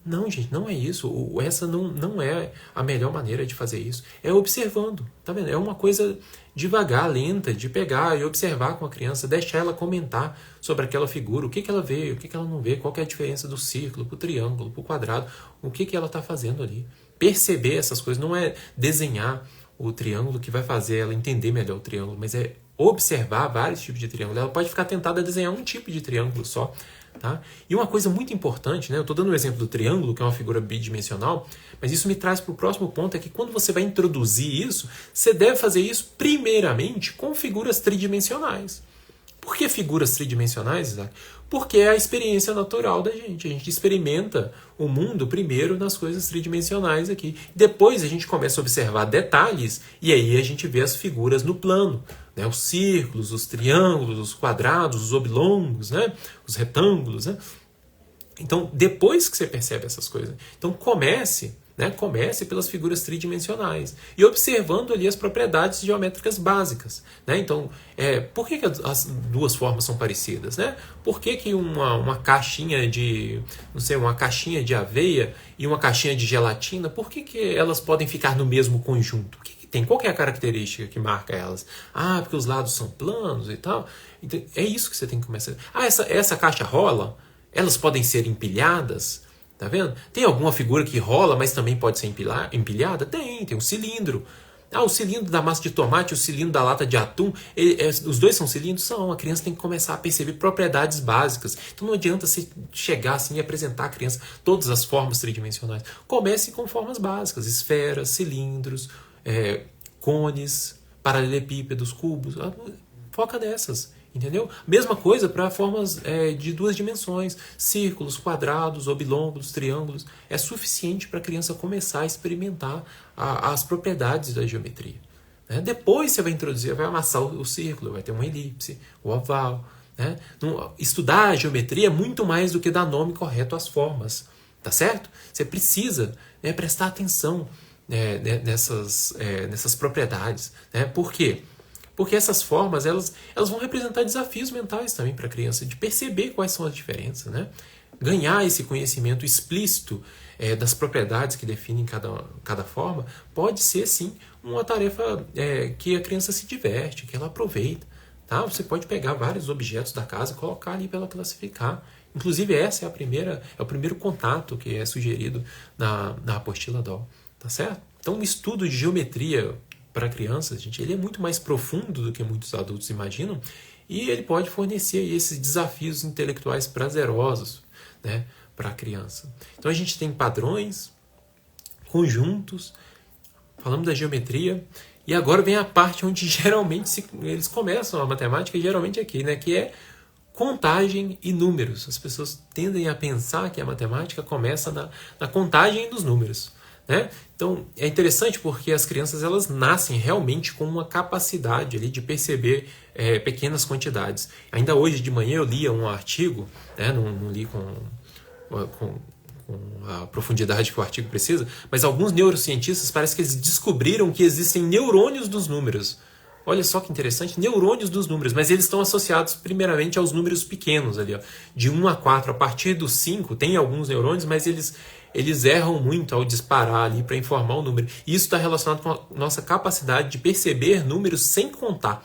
Não, gente, não é isso. Essa não é a melhor maneira de fazer isso. É observando, tá vendo? É uma coisa devagar, lenta, de pegar e observar com a criança, deixar ela comentar sobre aquela figura, o que ela vê, o que ela não vê, qual que é a diferença do círculo pro triângulo, pro quadrado, o que ela está fazendo ali. Perceber essas coisas, não é desenhar o triângulo que vai fazer ela entender melhor o triângulo, mas é observar vários tipos de triângulo. Ela pode ficar tentada a desenhar um tipo de triângulo só. Tá? E uma coisa muito importante, né? Eu estou dando o exemplo do triângulo, que é uma figura bidimensional, mas isso me traz para o próximo ponto, é que quando você vai introduzir isso, você deve fazer isso primeiramente com figuras tridimensionais. Por que figuras tridimensionais, Isaac? Porque é a experiência natural da gente. A gente experimenta o mundo primeiro nas coisas tridimensionais aqui. Depois a gente começa a observar detalhes e aí a gente vê as figuras no plano. Né? Os círculos, os triângulos, os quadrados, os oblongos, né? Os retângulos. Né? Então, depois que você percebe essas coisas, então comece pelas figuras tridimensionais e observando ali as propriedades geométricas básicas. Né? Então, por que as duas formas são parecidas? Né? Por que uma caixinha de, não sei, uma caixinha de aveia e uma caixinha de gelatina, por que elas podem ficar no mesmo conjunto? O que tem? Qual que é a característica que marca elas? Ah, porque os lados são planos e tal. Então, é isso que você tem que começar. Ah, essa caixa rola? Elas podem ser empilhadas? Tá vendo? Tem alguma figura que rola, mas também pode ser empilhada? Tem um cilindro. Ah, o cilindro da massa de tomate, o cilindro da lata de atum, os dois são cilindros? São. A criança tem que começar a perceber propriedades básicas. Então não adianta você chegar assim e apresentar à criança todas as formas tridimensionais. Comece com formas básicas, esferas, cilindros, cones, paralelepípedos, cubos. Foca nessas. Entendeu? Mesma coisa para formas de duas dimensões, círculos, quadrados, oblongos, triângulos. É suficiente para a criança começar a experimentar as propriedades da geometria. Né? Depois você vai introduzir, vai amassar o círculo, vai ter uma elipse, o oval. Né? Estudar a geometria é muito mais do que dar nome correto às formas. Tá certo? Você precisa prestar atenção nessas propriedades. Né? Por quê? Porque essas formas elas vão representar desafios mentais também para a criança, de perceber quais são as diferenças. Né? Ganhar esse conhecimento explícito das propriedades que definem cada forma pode ser, sim, uma tarefa que a criança se diverte, que ela aproveita. Tá? Você pode pegar vários objetos da casa e colocar ali para ela classificar. Inclusive, essa é o primeiro contato que é sugerido na apostila DOL. Tá certo? Então, o estudo de geometria para crianças, gente, ele é muito mais profundo do que muitos adultos imaginam e ele pode fornecer esses desafios intelectuais prazerosos, né, para a criança. Então a gente tem padrões, conjuntos, falamos da geometria e agora vem a parte onde geralmente eles começam a matemática, geralmente aqui, né, que é contagem e números. As pessoas tendem a pensar que a matemática começa na contagem dos números. Né? Então é interessante porque as crianças elas nascem realmente com uma capacidade ali de perceber pequenas quantidades. Ainda hoje de manhã eu lia um artigo, né? Não li com a profundidade que o artigo precisa, mas alguns neurocientistas parece que eles descobriram que existem neurônios dos números. Olha só que interessante, neurônios dos números, mas eles estão associados primeiramente aos números pequenos ali, ó, de 1 a 4. A partir do 5 tem alguns neurônios, mas eles erram muito ao disparar ali para informar o número. E isso está relacionado com a nossa capacidade de perceber números sem contar.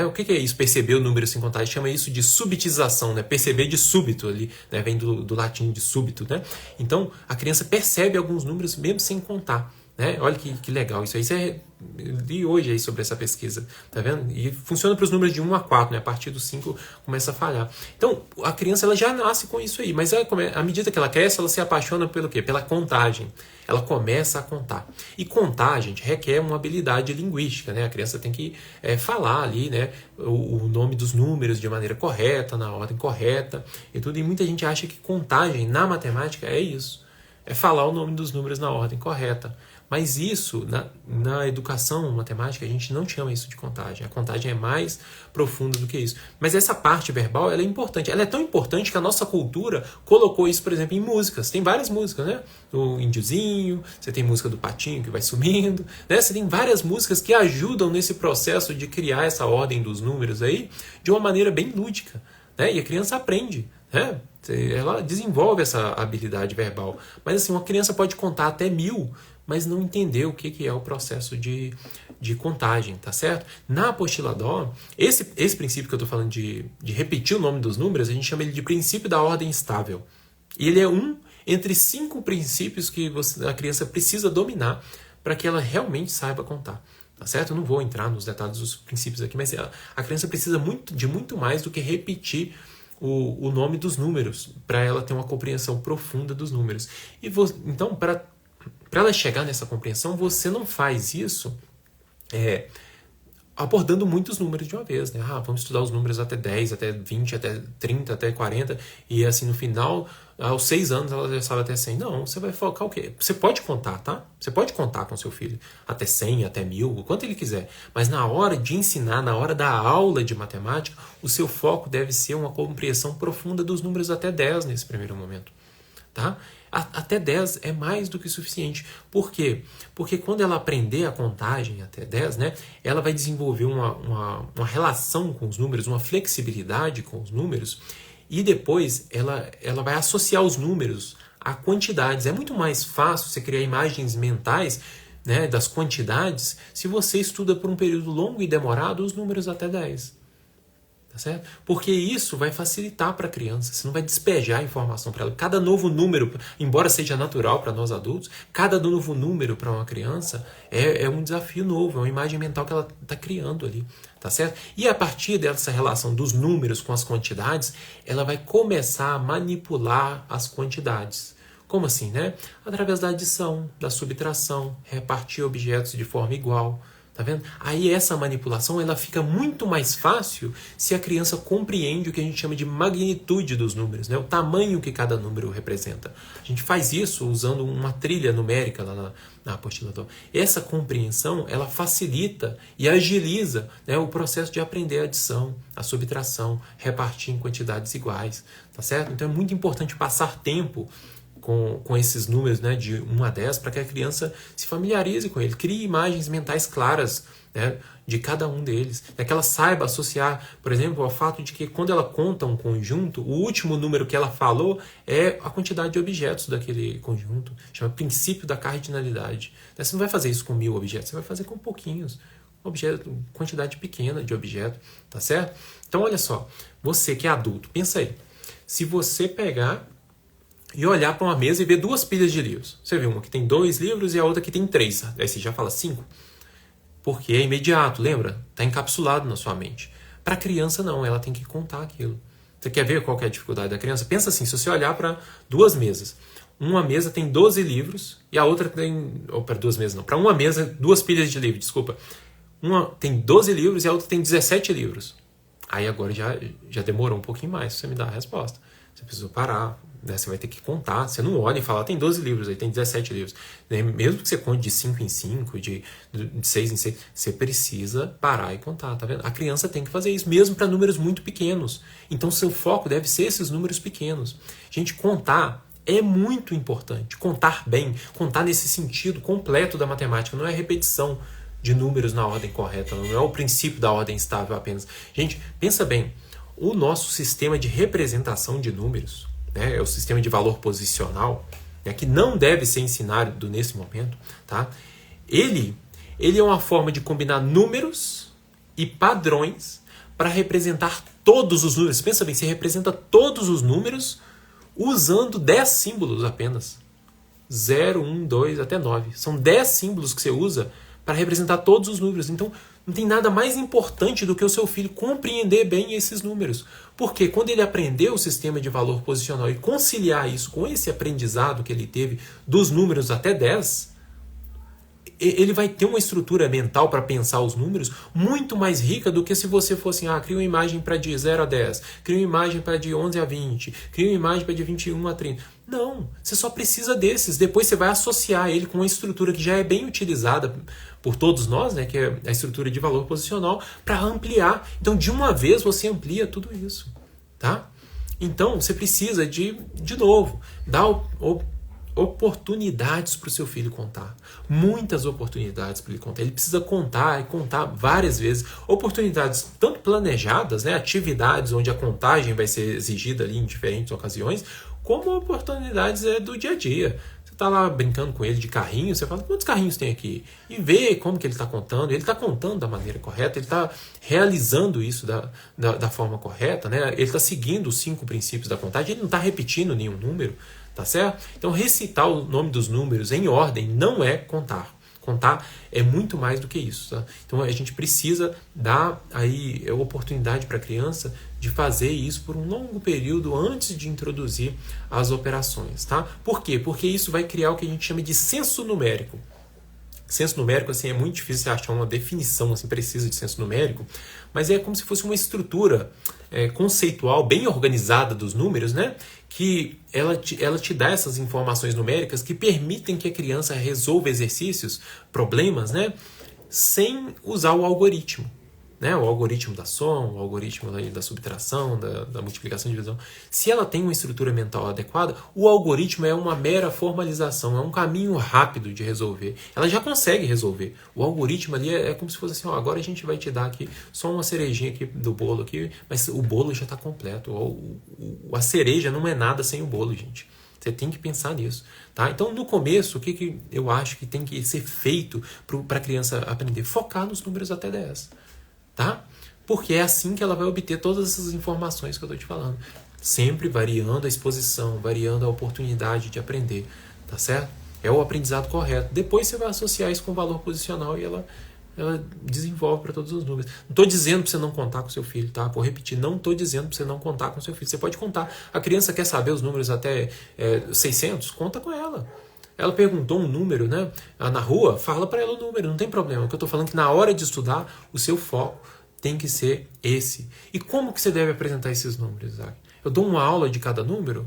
O que é isso? Perceber o número sem contar? A gente chama isso de subitização, né? Perceber de súbito ali, né? Vem do latim de súbito, né? Então, a criança percebe alguns números mesmo sem contar. Né? Olha que legal isso aí. Eu li hoje aí sobre essa pesquisa, tá vendo? E funciona para os números de 1 a 4, né? A partir do 5 começa a falhar. Então, a criança ela já nasce com isso aí, mas à medida que ela cresce, ela se apaixona pelo quê? Pela contagem. Ela começa a contar. E contar, gente, requer uma habilidade linguística, né? A criança tem que falar ali, né? O nome dos números de maneira correta, na ordem correta e tudo. E muita gente acha que contagem na matemática é isso. É falar o nome dos números na ordem correta. Mas isso, na educação matemática, a gente não chama isso de contagem. A contagem é mais profunda do que isso. Mas essa parte verbal, ela é importante. Ela é tão importante que a nossa cultura colocou isso, por exemplo, em músicas. Tem várias músicas, né? O Índiozinho, você tem música do Patinho que vai sumindo, né? Você tem várias músicas que ajudam nesse processo de criar essa ordem dos números aí de uma maneira bem lúdica. né? E a criança aprende, né? Ela desenvolve essa habilidade verbal. Mas assim, uma criança pode contar até 1000, mas não entender o que é o processo de contagem, tá certo? Na apostila DO, esse princípio que eu estou falando de repetir o nome dos números, a gente chama ele de princípio da ordem estável. E ele é um entre 5 princípios que a criança precisa dominar para que ela realmente saiba contar. Tá certo? Eu não vou entrar nos detalhes dos princípios aqui, mas a criança precisa de muito mais do que repetir o nome dos números para ela ter uma compreensão profunda dos números. Então, para ela chegar nessa compreensão, você não faz isso abordando muitos números de uma vez, né? Vamos estudar os números até 10, até 20, até 30, até 40, e assim no final, aos 6 anos, ela já sabe até 100. Não, você vai focar o quê? Você pode contar, tá? Você pode contar com seu filho até 100, até 1000, o quanto ele quiser, mas na hora de ensinar, na hora da aula de matemática, o seu foco deve ser uma compreensão profunda dos números até 10 nesse primeiro momento, tá? Até 10 é mais do que suficiente. Por quê? Porque quando ela aprender a contagem até 10, né, ela vai desenvolver uma relação com os números, uma flexibilidade com os números, e depois ela vai associar os números a quantidades. É muito mais fácil você criar imagens mentais, né, das quantidades se você estuda por um período longo e demorado os números até 10. Tá certo? Porque isso vai facilitar para a criança, você não vai despejar a informação para ela. Cada novo número, embora seja natural para nós adultos, cada novo número para uma criança é um desafio novo, é uma imagem mental que ela está criando ali. Tá certo? E a partir dessa relação dos números com as quantidades, ela vai começar a manipular as quantidades. Como assim, né? Através da adição, da subtração, repartir objetos de forma igual. Tá vendo? Aí essa manipulação ela fica muito mais fácil se a criança compreende o que a gente chama de magnitude dos números, né? O tamanho que cada número representa. A gente faz isso usando uma trilha numérica lá na apostila DO. Essa compreensão ela facilita e agiliza, né, o processo de aprender a adição, a subtração, repartir em quantidades iguais. Tá certo? Então é muito importante passar tempo com esses números, né, de 1 a 10, para que a criança se familiarize com ele, crie imagens mentais claras, né, de cada um deles, né, que ela saiba associar, por exemplo, ao fato de que quando ela conta um conjunto, o último número que ela falou é a quantidade de objetos daquele conjunto, chama princípio da cardinalidade. Você não vai fazer isso com 1000 objetos, você vai fazer com pouquinhos, quantidade pequena de objetos, tá certo? Então olha só, você que é adulto, pensa aí, se você pegar e olhar para uma mesa e ver 2 pilhas de livros. Você vê uma que tem 2 livros e a outra que tem 3. Aí você já fala 5. Porque é imediato, lembra? Está encapsulado na sua mente. Para a criança não, ela tem que contar aquilo. Você quer ver qual que é a dificuldade da criança? Pensa assim, se você olhar para 2 mesas. Uma mesa tem 12 livros e a outra tem... Ou para 2 mesas não. Para uma mesa, 2 pilhas de livros, desculpa. Uma tem 12 livros e a outra tem 17 livros. Aí agora já demorou um pouquinho mais para você me dar a resposta. Você precisa parar, né? Você vai ter que contar. Você não olha e fala, tem 12 livros, aí tem 17 livros. Mesmo que você conte de 5 em 5, de 6 em 6, você precisa parar e contar, tá vendo? A criança tem que fazer isso, mesmo para números muito pequenos. Então, seu foco deve ser esses números pequenos. Gente, contar é muito importante. Contar bem, contar nesse sentido completo da matemática, não é repetição de números na ordem correta, não é o princípio da ordem estável apenas. Gente, pensa bem, o nosso sistema de representação de números, né, é o sistema de valor posicional, né, que não deve ser ensinado nesse momento, tá? Ele é uma forma de combinar números e padrões para representar todos os números. Pensa bem, você representa todos os números usando 10 símbolos apenas. 0, 1, 2 até 9. São 10 símbolos que você usa para representar todos os números. Então, não tem nada mais importante do que o seu filho compreender bem esses números. Porque quando ele aprender o sistema de valor posicional e conciliar isso com esse aprendizado que ele teve dos números até 10, ele vai ter uma estrutura mental para pensar os números muito mais rica do que se você fosse, cria uma imagem para de 0 a 10, cria uma imagem para de 11 a 20, cria uma imagem para de 21 a 30. Não, você só precisa desses. Depois você vai associar ele com uma estrutura que já é bem utilizada por todos nós, né, que é a estrutura de valor posicional, para ampliar. Então, de uma vez, você amplia tudo isso. Tá? Então, você precisa de novo, dar oportunidades para o seu filho contar. Muitas oportunidades para ele contar. Ele precisa contar e contar várias vezes. Oportunidades tanto planejadas, né, atividades onde a contagem vai ser exigida ali em diferentes ocasiões, como oportunidades do dia a dia. Você está lá brincando com ele de carrinho, você fala, quantos carrinhos tem aqui? E vê como que ele está contando. Ele está contando da maneira correta, ele está realizando isso da forma correta, né? Ele está seguindo os 5 princípios da contagem, ele não está repetindo nenhum número. Tá certo? Então, recitar o nome dos números em ordem não é contar. Contar é muito mais do que isso. Tá? Então, a gente precisa dar aí a oportunidade para a criança de fazer isso por um longo período antes de introduzir as operações. Tá? Por quê? Porque isso vai criar o que a gente chama de senso numérico. Senso numérico, assim, é muito difícil achar uma definição assim, precisa de senso numérico, mas é como se fosse uma estrutura conceitual bem organizada dos números, né? Que ela te dá essas informações numéricas que permitem que a criança resolva exercícios, problemas, né? Sem usar o algoritmo. Né? O algoritmo da soma, o algoritmo da subtração, da multiplicação e divisão. Se ela tem uma estrutura mental adequada, o algoritmo é uma mera formalização, é um caminho rápido de resolver. Ela já consegue resolver. O algoritmo ali é como se fosse assim, ó, agora a gente vai te dar aqui só uma cerejinha aqui do bolo aqui, mas o bolo já está completo. A cereja não é nada sem o bolo, gente. Você tem que pensar nisso. Tá? Então, no começo, o que eu acho que tem que ser feito para a criança aprender? Focar nos números até 10. Tá? Porque é assim que ela vai obter todas essas informações que eu estou te falando. Sempre variando a exposição, variando a oportunidade de aprender. Tá certo? É o aprendizado correto. Depois você vai associar isso com o valor posicional e ela desenvolve para todos os números. Não estou dizendo para você não contar com seu filho, tá? Vou repetir, não estou dizendo para você não contar com seu filho. Você pode contar. A criança quer saber os números até 600? Conta com ela. Ela perguntou um número, né? Na rua, fala para ela o número, não tem problema. O que eu estou falando é que na hora de estudar, o seu foco tem que ser esse. E como que você deve apresentar esses números, Isaac? Eu dou uma aula de cada número?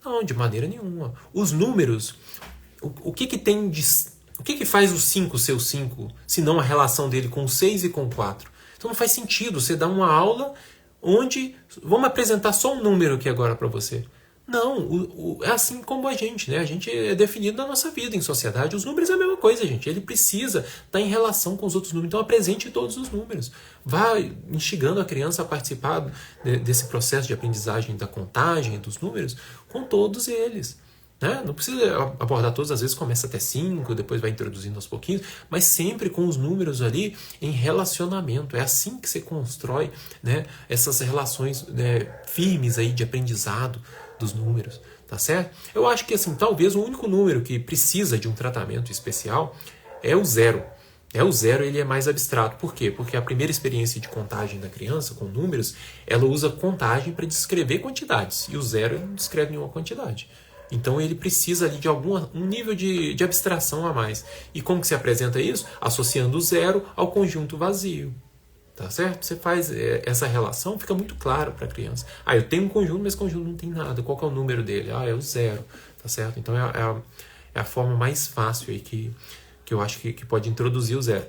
Não, de maneira nenhuma. Os números, o que tem de... O que faz o 5 ser o 5, se não a relação dele com o 6 e com o 4? Então não faz sentido você dar uma aula onde... Vamos apresentar só um número aqui agora para você. Não, é assim como a gente, né? A gente é definido na nossa vida em sociedade. Os números é a mesma coisa, gente. Ele precisa estar em relação com os outros números. Então apresente todos os números. Vá instigando a criança a participar desse processo de aprendizagem da contagem dos números com todos eles. Né? Não precisa abordar todas as vezes, começa até 5, depois vai introduzindo aos pouquinhos, mas sempre com os números ali em relacionamento. É assim que você constrói, né, essas relações, né, firmes aí de aprendizado dos números, tá certo? Eu acho que assim, talvez o único número que precisa de um tratamento especial é o 0. O 0 ele é mais abstrato. Por quê? Porque a primeira experiência de contagem da criança com números, ela usa contagem para descrever quantidades, e o 0 não descreve nenhuma quantidade. Então ele precisa ali de um nível de abstração a mais. E como que se apresenta isso? Associando o 0 ao conjunto vazio. Tá certo? Você faz essa relação, fica muito claro para a criança. Eu tenho um conjunto, mas esse conjunto não tem nada. Qual que é o número dele? É o 0. Tá certo? Então é a forma mais fácil aí que eu acho que pode introduzir o 0.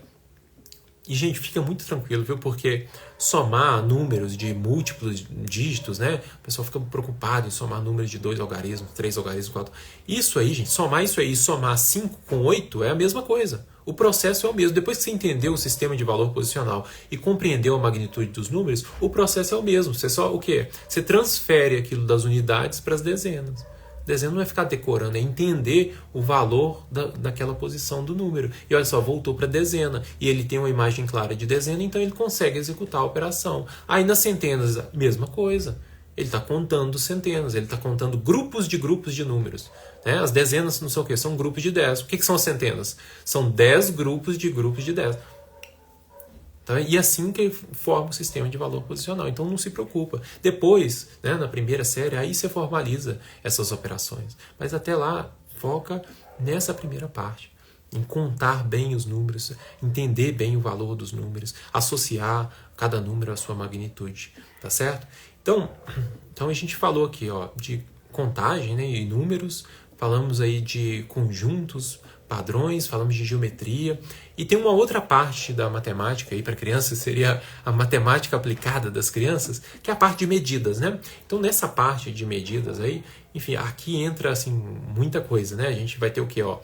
E, gente, fica muito tranquilo, viu? Porque somar números de múltiplos dígitos, né? O pessoal fica preocupado em somar números de 2 algarismos, 3 algarismos, 4. Isso aí, gente, somar isso aí, somar 5 com 8 é a mesma coisa. O processo é o mesmo. Depois que você entendeu o sistema de valor posicional e compreendeu a magnitude dos números, o processo é o mesmo. Você só o quê? Você transfere aquilo das unidades para as dezenas. Dezena não é ficar decorando, é entender o valor daquela posição do número. E olha só, voltou para dezena. E ele tem uma imagem clara de dezena, então ele consegue executar a operação. Aí nas centenas, mesma coisa. Ele está contando centenas, ele está contando grupos de números. Né? As dezenas, não sei o que, são grupos de 10. O que são as centenas? São 10 grupos de 10. Tá? E assim que forma o sistema de valor posicional. Então não se preocupa. Depois, né, na primeira série, aí você formaliza essas operações. Mas até lá, foca nessa primeira parte. Em contar bem os números, entender bem o valor dos números, associar cada número à sua magnitude. Tá certo? Então a gente falou aqui, ó, de contagem, né, e números, falamos aí de conjuntos, padrões, falamos de geometria. E tem uma outra parte da matemática aí para crianças, seria a matemática aplicada das crianças, que é a parte de medidas, né? Então, nessa parte de medidas aí, enfim, aqui entra assim muita coisa, né? A gente vai ter o quê? Ó,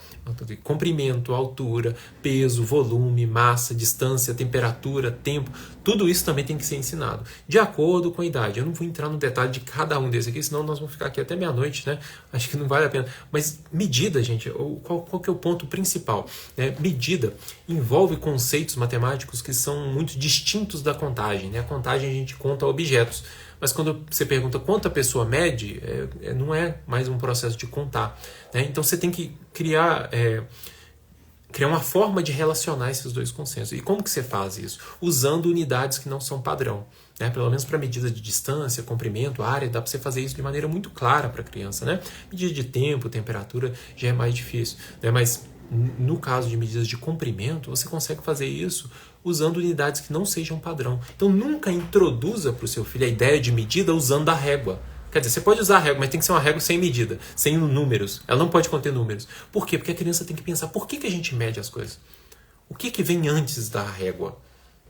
comprimento, altura, peso, volume, massa, distância, temperatura, tempo. Tudo isso também tem que ser ensinado, de acordo com a idade. Eu não vou entrar no detalhe de cada um desses aqui, senão nós vamos ficar aqui até meia-noite, né? Acho que não vale a pena. Mas medida, gente, qual que é o ponto principal? Medida envolve conceitos matemáticos que são muito distintos da contagem, né? A contagem a gente conta objetos. Mas quando você pergunta quanto a pessoa mede, não é mais um processo de contar, né? Então você tem que criar uma forma de relacionar esses dois conceitos. E como que você faz isso? Usando unidades que não são padrão, né? Pelo menos para medida de distância, comprimento, área, dá para você fazer isso de maneira muito clara para a criança, né? Medida de tempo, temperatura já é mais difícil, né? Mas no caso de medidas de comprimento, você consegue fazer isso usando unidades que não sejam padrão. Então nunca introduza para o seu filho a ideia de medida usando a régua. Quer dizer, você pode usar a régua, mas tem que ser uma régua sem medida, sem números. Ela não pode conter números. Por quê? Porque a criança tem que pensar, por que a gente mede as coisas? O que vem antes da régua?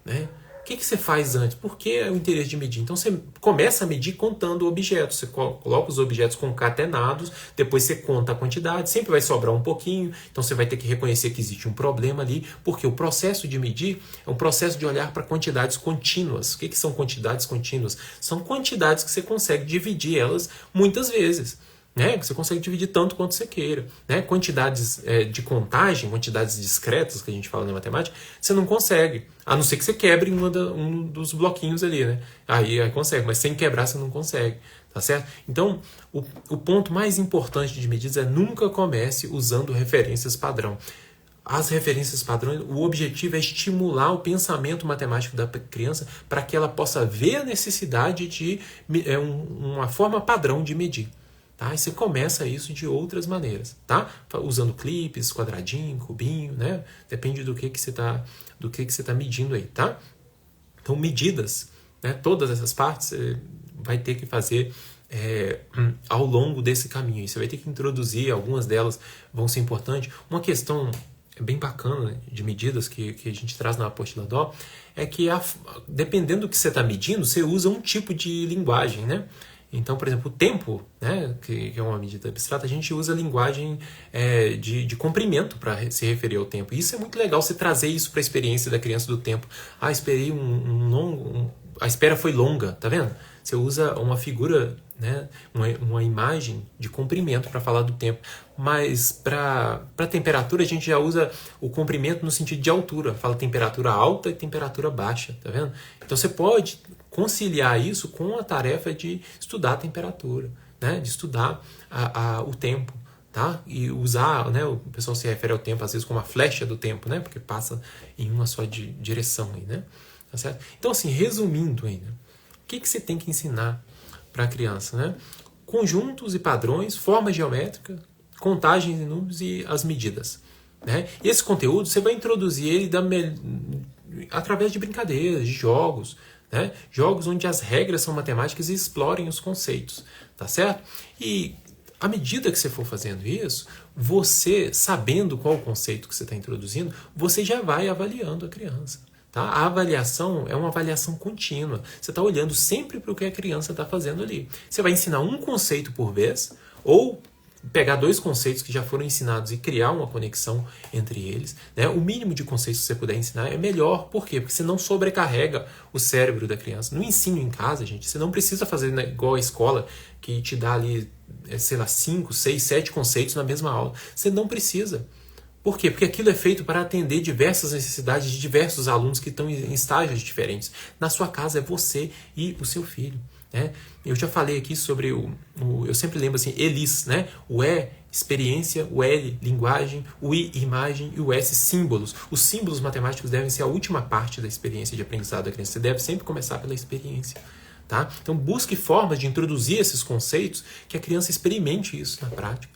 Né? O que você faz antes? Por que o interesse de medir? Então você começa a medir contando objetos. Você coloca os objetos concatenados, depois você conta a quantidade, sempre vai sobrar um pouquinho, então você vai ter que reconhecer que existe um problema ali, porque o processo de medir é um processo de olhar para quantidades contínuas. O que são quantidades contínuas? São quantidades que você consegue dividir elas muitas vezes. Né? Você consegue dividir tanto quanto você queira. Né? Quantidades de contagem, quantidades discretas que a gente fala na matemática, você não consegue. A não ser que você quebre um dos bloquinhos ali. Né? Aí consegue, mas sem quebrar você não consegue. Tá certo? Então, o ponto mais importante de medidas é nunca comece usando referências padrão. As referências padrões, o objetivo é estimular o pensamento matemático da criança para que ela possa ver a necessidade de uma forma padrão de medir. Tá? E você começa isso de outras maneiras, tá? Usando clipes, quadradinho, cubinho, né? Depende do que você tá medindo aí, tá? Então, medidas, né? Todas essas partes você vai ter que fazer ao longo desse caminho. E você vai ter que introduzir, algumas delas vão ser importantes. Uma questão bem bacana de medidas que a gente traz na apostila DO é que, dependendo do que você está medindo, você usa um tipo de linguagem, né? Então, por exemplo, o tempo, né, que é uma medida abstrata, a gente usa a linguagem de comprimento para se referir ao tempo. E isso é muito legal, você trazer isso para a experiência da criança do tempo. Esperei a espera foi longa, tá vendo? Você usa uma figura, né, uma imagem de comprimento para falar do tempo. Mas para temperatura a gente já usa o comprimento no sentido de altura. Fala temperatura alta e temperatura baixa, tá vendo? Então você pode conciliar isso com a tarefa de estudar a temperatura, né? De estudar o tempo. Tá? E usar, né, o pessoal se refere ao tempo às vezes como a flecha do tempo, né? Porque passa em uma só direção aí, né? Tá certo? Então, assim, resumindo ainda, o que você tem que ensinar para a criança, né? Conjuntos e padrões, forma geométrica, contagens e números e as medidas, né? E esse conteúdo você vai introduzir ele através de brincadeiras, de jogos, né? Jogos onde as regras são matemáticas e explorem os conceitos, tá certo? E à medida que você for fazendo isso, você, sabendo qual o conceito que você está introduzindo, você já vai avaliando a criança. Tá? A avaliação é uma avaliação contínua. Você está olhando sempre para o que a criança está fazendo ali. Você vai ensinar um conceito por vez, ou pegar dois conceitos que já foram ensinados e criar uma conexão entre eles. Né? O mínimo de conceitos que você puder ensinar é melhor. Por quê? Porque você não sobrecarrega o cérebro da criança. No ensino em casa, gente, você não precisa fazer igual a escola, que te dá ali, 5, 6, 7 conceitos na mesma aula. Você não precisa. Por quê? Porque aquilo é feito para atender diversas necessidades de diversos alunos que estão em estágios diferentes. Na sua casa é você e o seu filho. Né? Eu já falei aqui sobre eu sempre lembro assim, ELIS, né? O E, experiência, o L, linguagem, o I, imagem e o S, símbolos. Os símbolos matemáticos devem ser a última parte da experiência de aprendizado da criança. Você deve sempre começar pela experiência. Tá? Então busque formas de introduzir esses conceitos que a criança experimente isso na prática.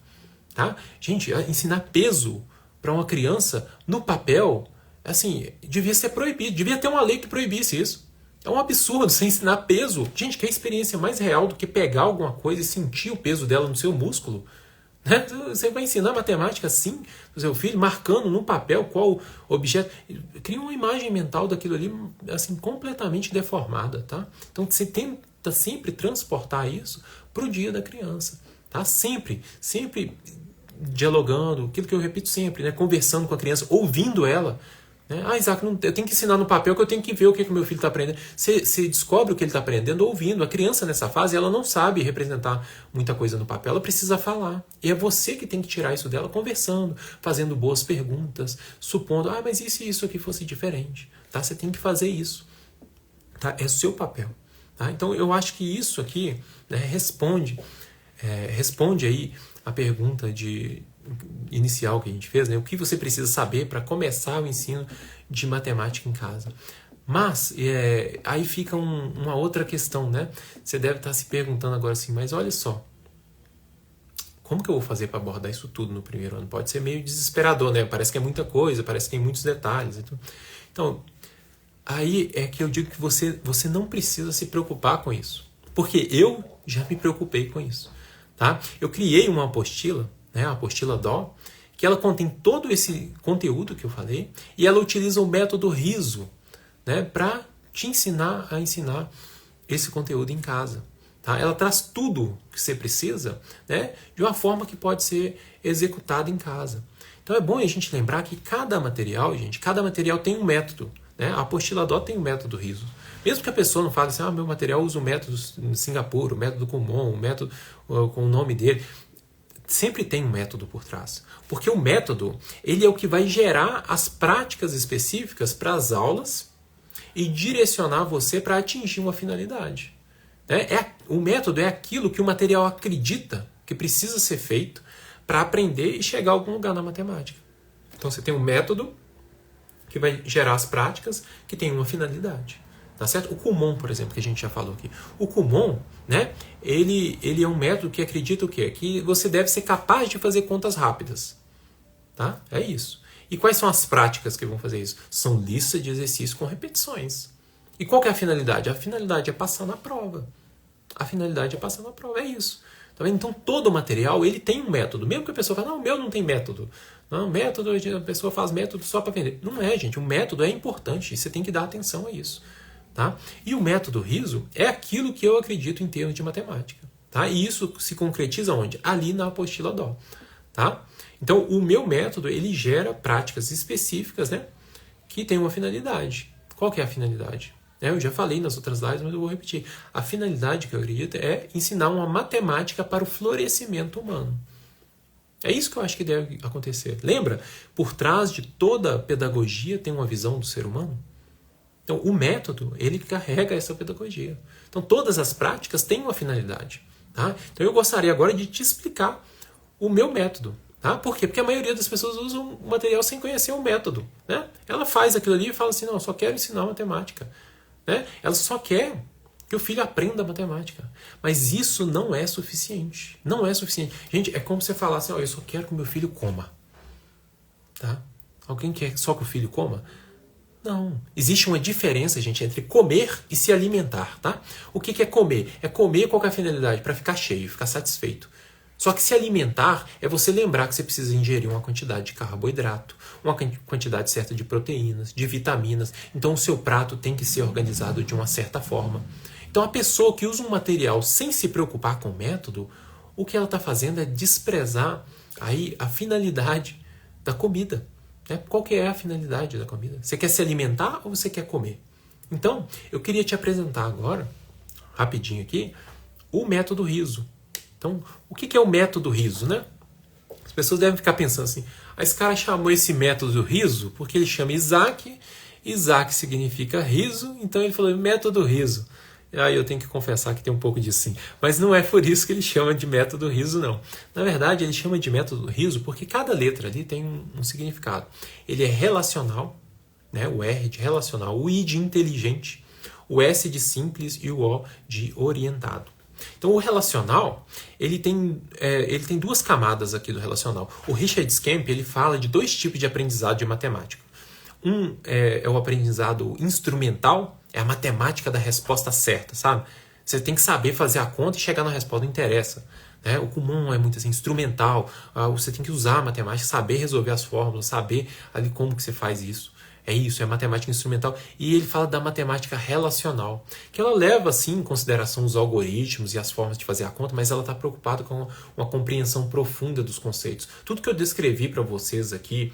Tá? Gente, ensinar peso para uma criança no papel, assim, devia ser proibido. Devia ter uma lei que proibisse isso. É um absurdo você ensinar peso. Gente, que experiência mais real do que pegar alguma coisa e sentir o peso dela no seu músculo? Né? Você vai ensinar matemática assim para o seu filho, marcando no papel qual objeto. Cria uma imagem mental daquilo ali assim, completamente deformada. Tá? Então você tenta sempre transportar isso para o dia da criança. Tá? Sempre dialogando, aquilo que eu repito sempre, né? Conversando com a criança, ouvindo ela. Né? Isaac, eu tenho que ensinar no papel que eu tenho que ver o que o meu filho está aprendendo. Você descobre o que ele está aprendendo ouvindo. A criança nessa fase, ela não sabe representar muita coisa no papel, ela precisa falar. E é você que tem que tirar isso dela conversando, fazendo boas perguntas, supondo, mas e se isso aqui fosse diferente? Tá? Você tem que fazer isso. Tá? É o seu papel. Tá? Então eu acho que isso aqui, né, responde aí a pergunta inicial que a gente fez, né? O que você precisa saber para começar o ensino de matemática em casa. Mas aí fica uma outra questão, né? Você deve estar se perguntando agora assim, mas olha só, como que eu vou fazer para abordar isso tudo no primeiro ano? Pode ser meio desesperador, né? Parece que é muita coisa, parece que tem muitos detalhes. Então, aí é que eu digo que você não precisa se preocupar com isso. Porque eu já me preocupei com isso. Tá? Eu criei uma apostila, né, a apostila DO, que ela contém todo esse conteúdo que eu falei e ela utiliza o método riso, né, para te ensinar a ensinar esse conteúdo em casa. Tá? Ela traz tudo que você precisa, né, de uma forma que pode ser executada em casa. Então é bom a gente lembrar que cada material tem um método. Né? A apostila DO tem um método riso. Mesmo que a pessoa não fale assim, meu material usa o método Singapura, o método Kumon, o método com o nome dele. Sempre tem um método por trás. Porque o método, ele é o que vai gerar as práticas específicas para as aulas e direcionar você para atingir uma finalidade. O método é aquilo que o material acredita que precisa ser feito para aprender e chegar a algum lugar na matemática. Então você tem um método que vai gerar as práticas que tem uma finalidade. Tá certo? O Kumon, por exemplo, que a gente já falou aqui. O Kumon, né, ele é um método que acredita o quê? Que você deve ser capaz de fazer contas rápidas. Tá? É isso. E quais são as práticas que vão fazer isso? São listas de exercícios com repetições. E qual que é a finalidade? A finalidade é passar na prova. É isso. Tá vendo? Então, todo o material ele tem um método. Mesmo que a pessoa fale, não, o meu não tem método. Não, método, a pessoa faz método só para aprender. Não é, gente. O método é importante. Você tem que dar atenção a isso. Tá? E o método riso é aquilo que eu acredito em termos de matemática. Tá? E isso se concretiza onde? Ali na apostila DO. Tá? Então, o meu método ele gera práticas específicas, né, que têm uma finalidade. Qual que é a finalidade? Eu já falei nas outras lives, mas eu vou repetir. A finalidade que eu acredito é ensinar uma matemática para o florescimento humano. É isso que eu acho que deve acontecer. Lembra? Por trás de toda pedagogia tem uma visão do ser humano. Então, o método, ele carrega essa pedagogia. Então, todas as práticas têm uma finalidade. Tá? Então, eu gostaria agora de te explicar o meu método. Tá? Por quê? Porque a maioria das pessoas usa o material sem conhecer o método. Né? Ela faz aquilo ali e fala assim, não, eu só quero ensinar matemática. Né? Ela só quer que o filho aprenda matemática. Mas isso não é suficiente. Não é suficiente. Gente, é como você falar assim, eu só quero que o meu filho coma. Tá? Alguém quer só que o filho coma? Não. Existe uma diferença, gente, entre comer e se alimentar, tá? O que é comer? É comer com qual é a finalidade? Para ficar cheio, ficar satisfeito. Só que se alimentar é você lembrar que você precisa ingerir uma quantidade de carboidrato, uma quantidade certa de proteínas, de vitaminas. Então o seu prato tem que ser organizado de uma certa forma. Então a pessoa que usa um material sem se preocupar com o método, o que ela está fazendo é desprezar aí a finalidade da comida. Qual que é a finalidade da comida? Você quer se alimentar ou você quer comer? Então, eu queria te apresentar agora, rapidinho aqui, o método riso. Então, o que é o método riso, né? As pessoas devem ficar pensando assim, esse cara chamou esse método riso porque ele chama Isaac, Isaac significa riso, então ele falou método riso. Aí eu tenho que confessar que tem um pouco disso sim. Mas não é por isso que ele chama de método riso, não. Na verdade, ele chama de método riso porque cada letra ali tem um significado. Ele é relacional, né? O R de relacional, o I de inteligente, o S de simples e o O de orientado. Então, o relacional, ele tem duas camadas aqui do relacional. O Richard Skamp, ele fala de dois tipos de aprendizado de matemática. Um é o aprendizado instrumental, é a matemática da resposta certa, sabe? Você tem que saber fazer a conta e chegar na resposta, não interessa. né? O Kumon é muito assim, instrumental. Você tem que usar a matemática, saber resolver as fórmulas, saber ali como que você faz isso. É isso, é matemática instrumental. E ele fala da matemática relacional, que ela leva, sim, em consideração os algoritmos e as formas de fazer a conta, mas ela está preocupada com uma compreensão profunda dos conceitos. Tudo que eu descrevi para vocês aqui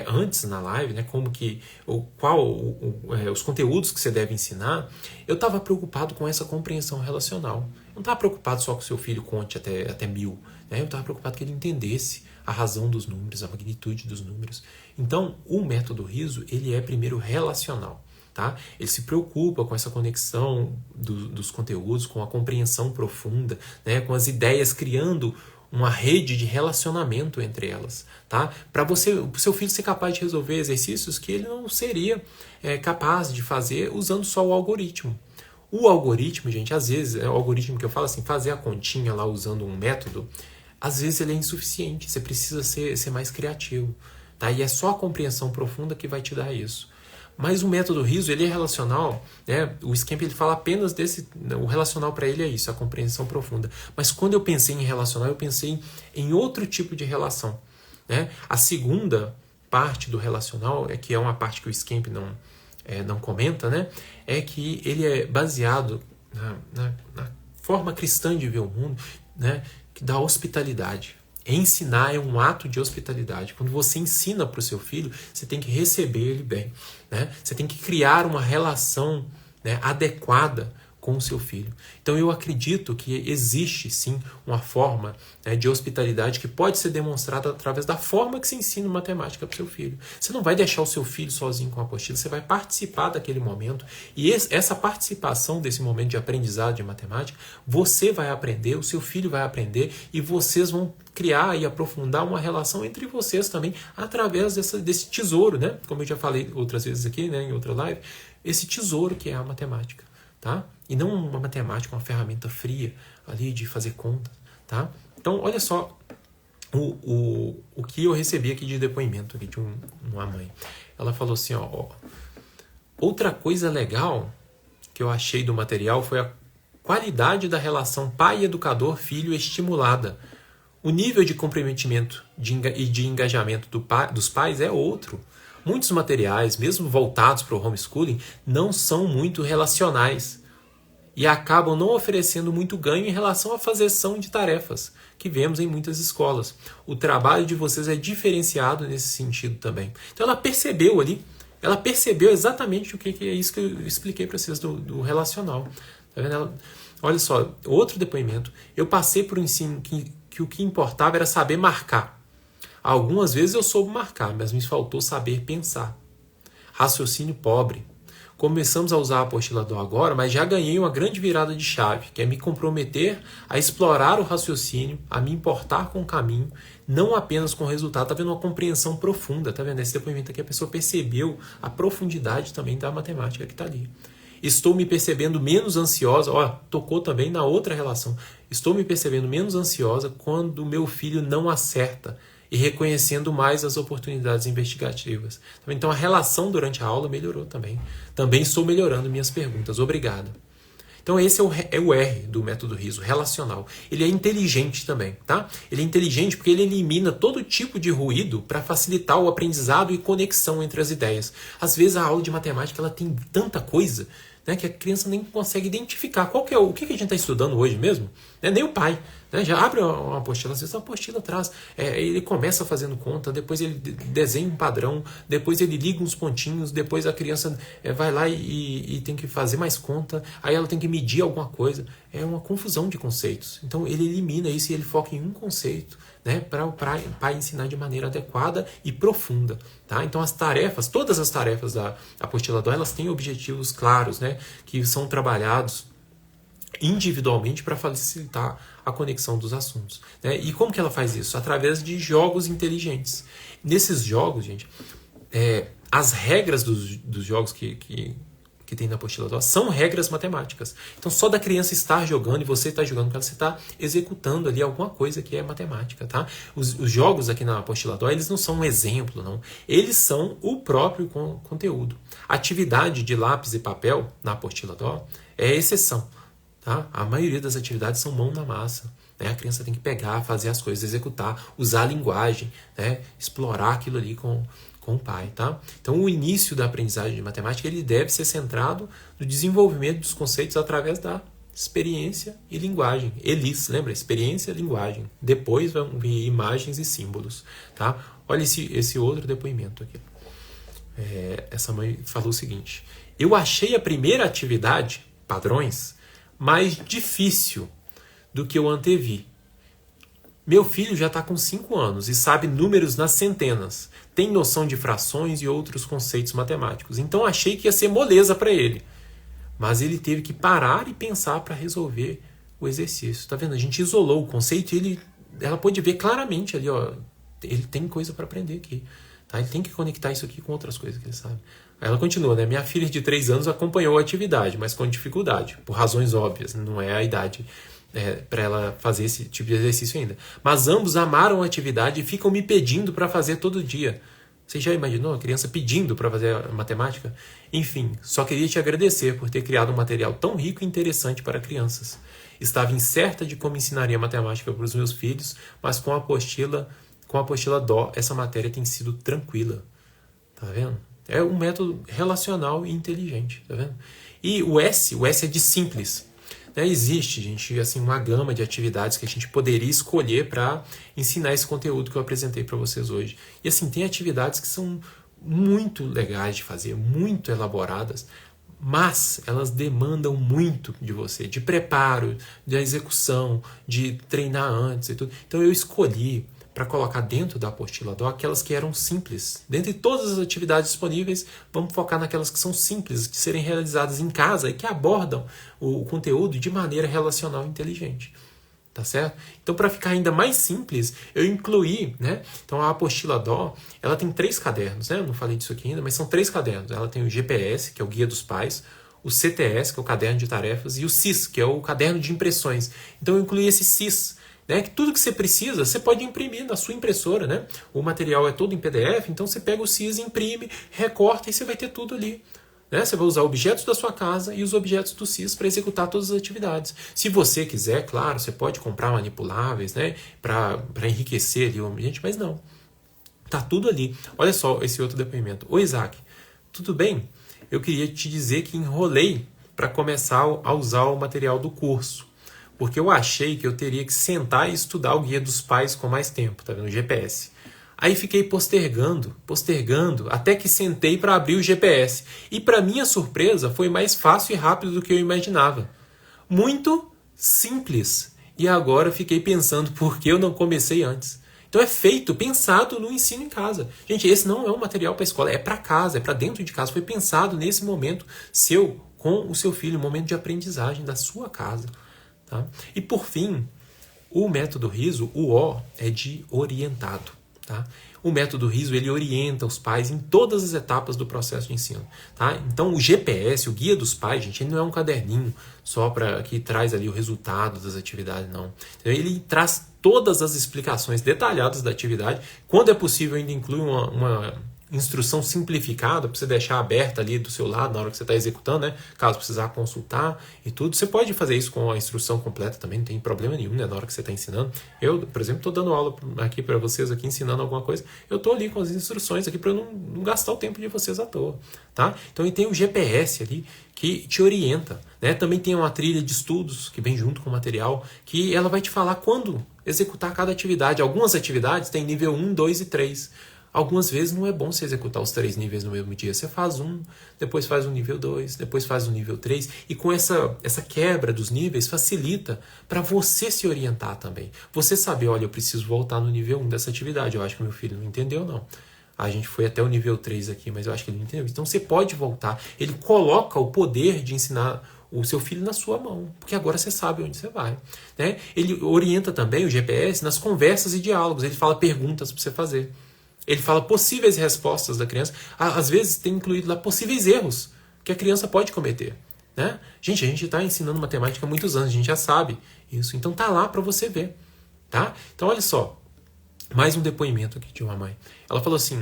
antes na live, né, como que, os conteúdos que você deve ensinar, eu estava preocupado com essa compreensão relacional. Eu não estava preocupado só que o seu filho conte até 1000. Né? Eu estava preocupado que ele entendesse a razão dos números, a magnitude dos números. Então, o método riso, ele é primeiro relacional. Tá? Ele se preocupa com essa conexão dos conteúdos, com a compreensão profunda, né? Com as ideias, criando uma rede de relacionamento entre elas. Tá? Para o seu filho ser capaz de resolver exercícios que ele não seria capaz de fazer usando só o algoritmo. O algoritmo, gente, às vezes, o algoritmo que eu falo assim, fazer a continha lá usando um método, às vezes ele é insuficiente, você precisa ser mais criativo. Tá? E é só a compreensão profunda que vai te dar isso. Mas o método riso, ele é relacional, né? O Scamp, ele fala apenas o relacional para ele é isso, a compreensão profunda. Mas quando eu pensei em relacional, eu pensei em outro tipo de relação. Né? A segunda parte do relacional, que é uma parte que o Scamp não comenta, né? É que ele é baseado na forma cristã de ver o mundo, né? Da hospitalidade. Ensinar é um ato de hospitalidade. Quando você ensina para o seu filho, você tem que receber ele bem. Né? Você tem que criar uma relação, né, adequada com o seu filho. Então eu acredito que existe sim uma forma, né, de hospitalidade que pode ser demonstrada através da forma que se ensina matemática para o seu filho. Você não vai deixar o seu filho sozinho com a apostila, você vai participar daquele momento e essa participação desse momento de aprendizado de matemática, você vai aprender, o seu filho vai aprender e vocês vão criar e aprofundar uma relação entre vocês também através desse tesouro, né? Como eu já falei outras vezes aqui, né, em outra live, esse tesouro que é a matemática. Tá? E não uma matemática, uma ferramenta fria ali de fazer conta. Tá? Então, olha só o que eu recebi aqui de depoimento aqui de uma mãe. Ela falou assim, outra coisa legal que eu achei do material foi a qualidade da relação pai-educador-filho estimulada. O nível de comprometimento e de engajamento dos pais é outro. Muitos materiais, mesmo voltados para o homeschooling, não são muito relacionais e acabam não oferecendo muito ganho em relação à fazeção de tarefas, que vemos em muitas escolas. O trabalho de vocês é diferenciado nesse sentido também. Então ela percebeu exatamente o que é isso que eu expliquei para vocês do relacional. Tá vendo? Olha só, outro depoimento. Eu passei por um ensino que o que importava era saber marcar. Algumas vezes eu soube marcar, mas me faltou saber pensar. Raciocínio pobre. Começamos a usar a apostilador agora, mas já ganhei uma grande virada de chave, que é me comprometer a explorar o raciocínio, a me importar com o caminho, não apenas com o resultado. Está vendo uma compreensão profunda, tá vendo? Esse depoimento aqui a pessoa percebeu a profundidade também da matemática que está ali. Estou me percebendo menos ansiosa, tocou também na outra relação. Estou me percebendo menos ansiosa quando meu filho não acerta, e reconhecendo mais as oportunidades investigativas. Então a relação durante a aula melhorou também. Também estou melhorando minhas perguntas. Obrigado. Então esse é o R do método riso, relacional. Ele é inteligente também, tá? Ele é inteligente porque ele elimina todo tipo de ruído para facilitar o aprendizado e conexão entre as ideias. Às vezes a aula de matemática ela tem tanta coisa, né, que a criança nem consegue identificar o que a gente está estudando hoje mesmo. Nem o pai. Né, já abre uma apostila, às vezes a apostila traz. Ele começa fazendo conta, depois ele desenha um padrão, depois ele liga uns pontinhos, depois a criança vai lá e tem que fazer mais conta, aí ela tem que medir alguma coisa. É uma confusão de conceitos. Então ele elimina isso e ele foca em um conceito, né, para o pai ensinar de maneira adequada e profunda. Tá? Então todas as tarefas da apostilador, elas têm objetivos claros, né, que são trabalhados individualmente para facilitar a conexão dos assuntos. Né? E como que ela faz isso? Através de jogos inteligentes. Nesses jogos, gente, as regras dos jogos que tem na apostila são regras matemáticas. Então, só da criança estar jogando e você estar jogando com ela, você está executando ali alguma coisa que é matemática. Tá? Os jogos aqui na apostila eles não são um exemplo, não. Eles são o próprio conteúdo. A atividade de lápis e papel na apostila é exceção. Tá? A maioria das atividades são mão na massa. né? A criança tem que pegar, fazer as coisas, executar, usar a linguagem, né? Explorar aquilo ali com o pai, tá? Então, o início da aprendizagem de matemática ele deve ser centrado no desenvolvimento dos conceitos através da experiência e linguagem. ELIS, lembra? Experiência e linguagem. Depois vão vir imagens e símbolos, tá? Olha esse outro depoimento aqui. Essa mãe falou o seguinte: eu achei a primeira atividade, padrões, mais difícil do que eu antevi. Meu filho já está com 5 anos e sabe números nas centenas, tem noção de frações e outros conceitos matemáticos. Então achei que ia ser moleza para ele. Mas ele teve que parar e pensar para resolver o exercício. Tá vendo? A gente isolou o conceito e ela pode ver claramente ali, ó, ele tem coisa para aprender aqui. Tá? Ele tem que conectar isso aqui com outras coisas que ele sabe. Aí ela continua, né? Minha filha de 3 anos acompanhou a atividade, mas com dificuldade, por razões óbvias, não é a idade para ela fazer esse tipo de exercício ainda. Mas ambos amaram a atividade e ficam me pedindo para fazer todo dia. Você já imaginou a criança pedindo para fazer a matemática? Enfim, só queria te agradecer por ter criado um material tão rico e interessante para crianças. Estava incerta de como ensinaria matemática para os meus filhos, mas com a apostila DO, essa matéria tem sido tranquila. Tá vendo? É um método relacional e inteligente, tá vendo? E o S é de simples. Existe, gente, assim, uma gama de atividades que a gente poderia escolher para ensinar esse conteúdo que eu apresentei para vocês hoje. E assim, tem atividades que são muito legais de fazer, muito elaboradas, mas elas demandam muito de você, de preparo, de execução, de treinar antes e tudo. Então eu escolhi para colocar dentro da apostila DO aquelas que eram simples. Dentre todas as atividades disponíveis, vamos focar naquelas que são simples, de serem realizadas em casa e que abordam o conteúdo de maneira relacional e inteligente. Tá certo? Então, para ficar ainda mais simples, eu incluí, né? Então, a apostila DO, ela tem 3 cadernos, né? Eu não falei disso aqui ainda, mas são 3 cadernos. Ela tem o GPS, que é o Guia dos Pais, o CTS, que é o Caderno de Tarefas, e o CIS, que é o Caderno de Impressões. Então, eu incluí esse CIS, né, que tudo que você precisa, você pode imprimir na sua impressora, né? O material é todo em PDF, então você pega o CIS, imprime, recorta e você vai ter tudo ali. Né? Você vai usar objetos da sua casa e os objetos do CIS para executar todas as atividades. Se você quiser, claro, você pode comprar manipuláveis, né, para enriquecer ali o ambiente, mas não. Tá tudo ali. Olha só esse outro depoimento. Oi, Isaac, tudo bem? Eu queria te dizer que enrolei para começar a usar o material do curso, porque eu achei que eu teria que sentar e estudar o Guia dos Pais com mais tempo, tá vendo? O GPS. Aí fiquei postergando, até que sentei para abrir o GPS. E para minha surpresa, foi mais fácil e rápido do que eu imaginava. Muito simples. E agora fiquei pensando por que eu não comecei antes. Então é pensado no ensino em casa. Gente, esse não é um material para a escola, é para casa, é para dentro de casa. Foi pensado nesse momento seu, com o seu filho, momento de aprendizagem da sua casa. Tá? E por fim, o método RISO, o O, é de orientado. Tá? O método RISO ele orienta os pais em todas as etapas do processo de ensino. Tá? Então o GPS, o Guia dos Pais, gente, ele não é um caderninho só que traz ali o resultado das atividades, não. Então, ele traz todas as explicações detalhadas da atividade. Quando é possível, ainda inclui uma instrução simplificada para você deixar aberta ali do seu lado na hora que você está executando, né? Caso precisar consultar e tudo. Você pode fazer isso com a instrução completa também, não tem problema nenhum, né? Na hora que você está ensinando. Eu, por exemplo, estou dando aula aqui para vocês, aqui ensinando alguma coisa. Eu estou ali com as instruções aqui para não gastar o tempo de vocês à toa, tá? Então, e tem o GPS ali que te orienta, né? Também tem uma trilha de estudos que vem junto com o material, que ela vai te falar quando executar cada atividade. Algumas atividades têm nível 1, 2 e 3. Algumas vezes não é bom você executar os 3 níveis no mesmo dia. Você faz um, depois faz o nível 2, depois faz o nível 3. E com essa quebra dos níveis facilita para você se orientar também. Você saber, olha, eu preciso voltar no nível 1 dessa atividade. Eu acho que meu filho não entendeu, não. A gente foi até o nível 3 aqui, mas eu acho que ele não entendeu. Então você pode voltar. Ele coloca o poder de ensinar o seu filho na sua mão, porque agora você sabe onde você vai. Né? Ele orienta também o GPS nas conversas e diálogos. Ele fala perguntas para você fazer. Ele fala possíveis respostas da criança. Às vezes tem incluído lá possíveis erros que a criança pode cometer. Né? Gente, a gente está ensinando matemática há muitos anos, a gente já sabe isso. Então tá lá para você ver. Tá? Então olha só, mais um depoimento aqui de uma mãe. Ela falou assim,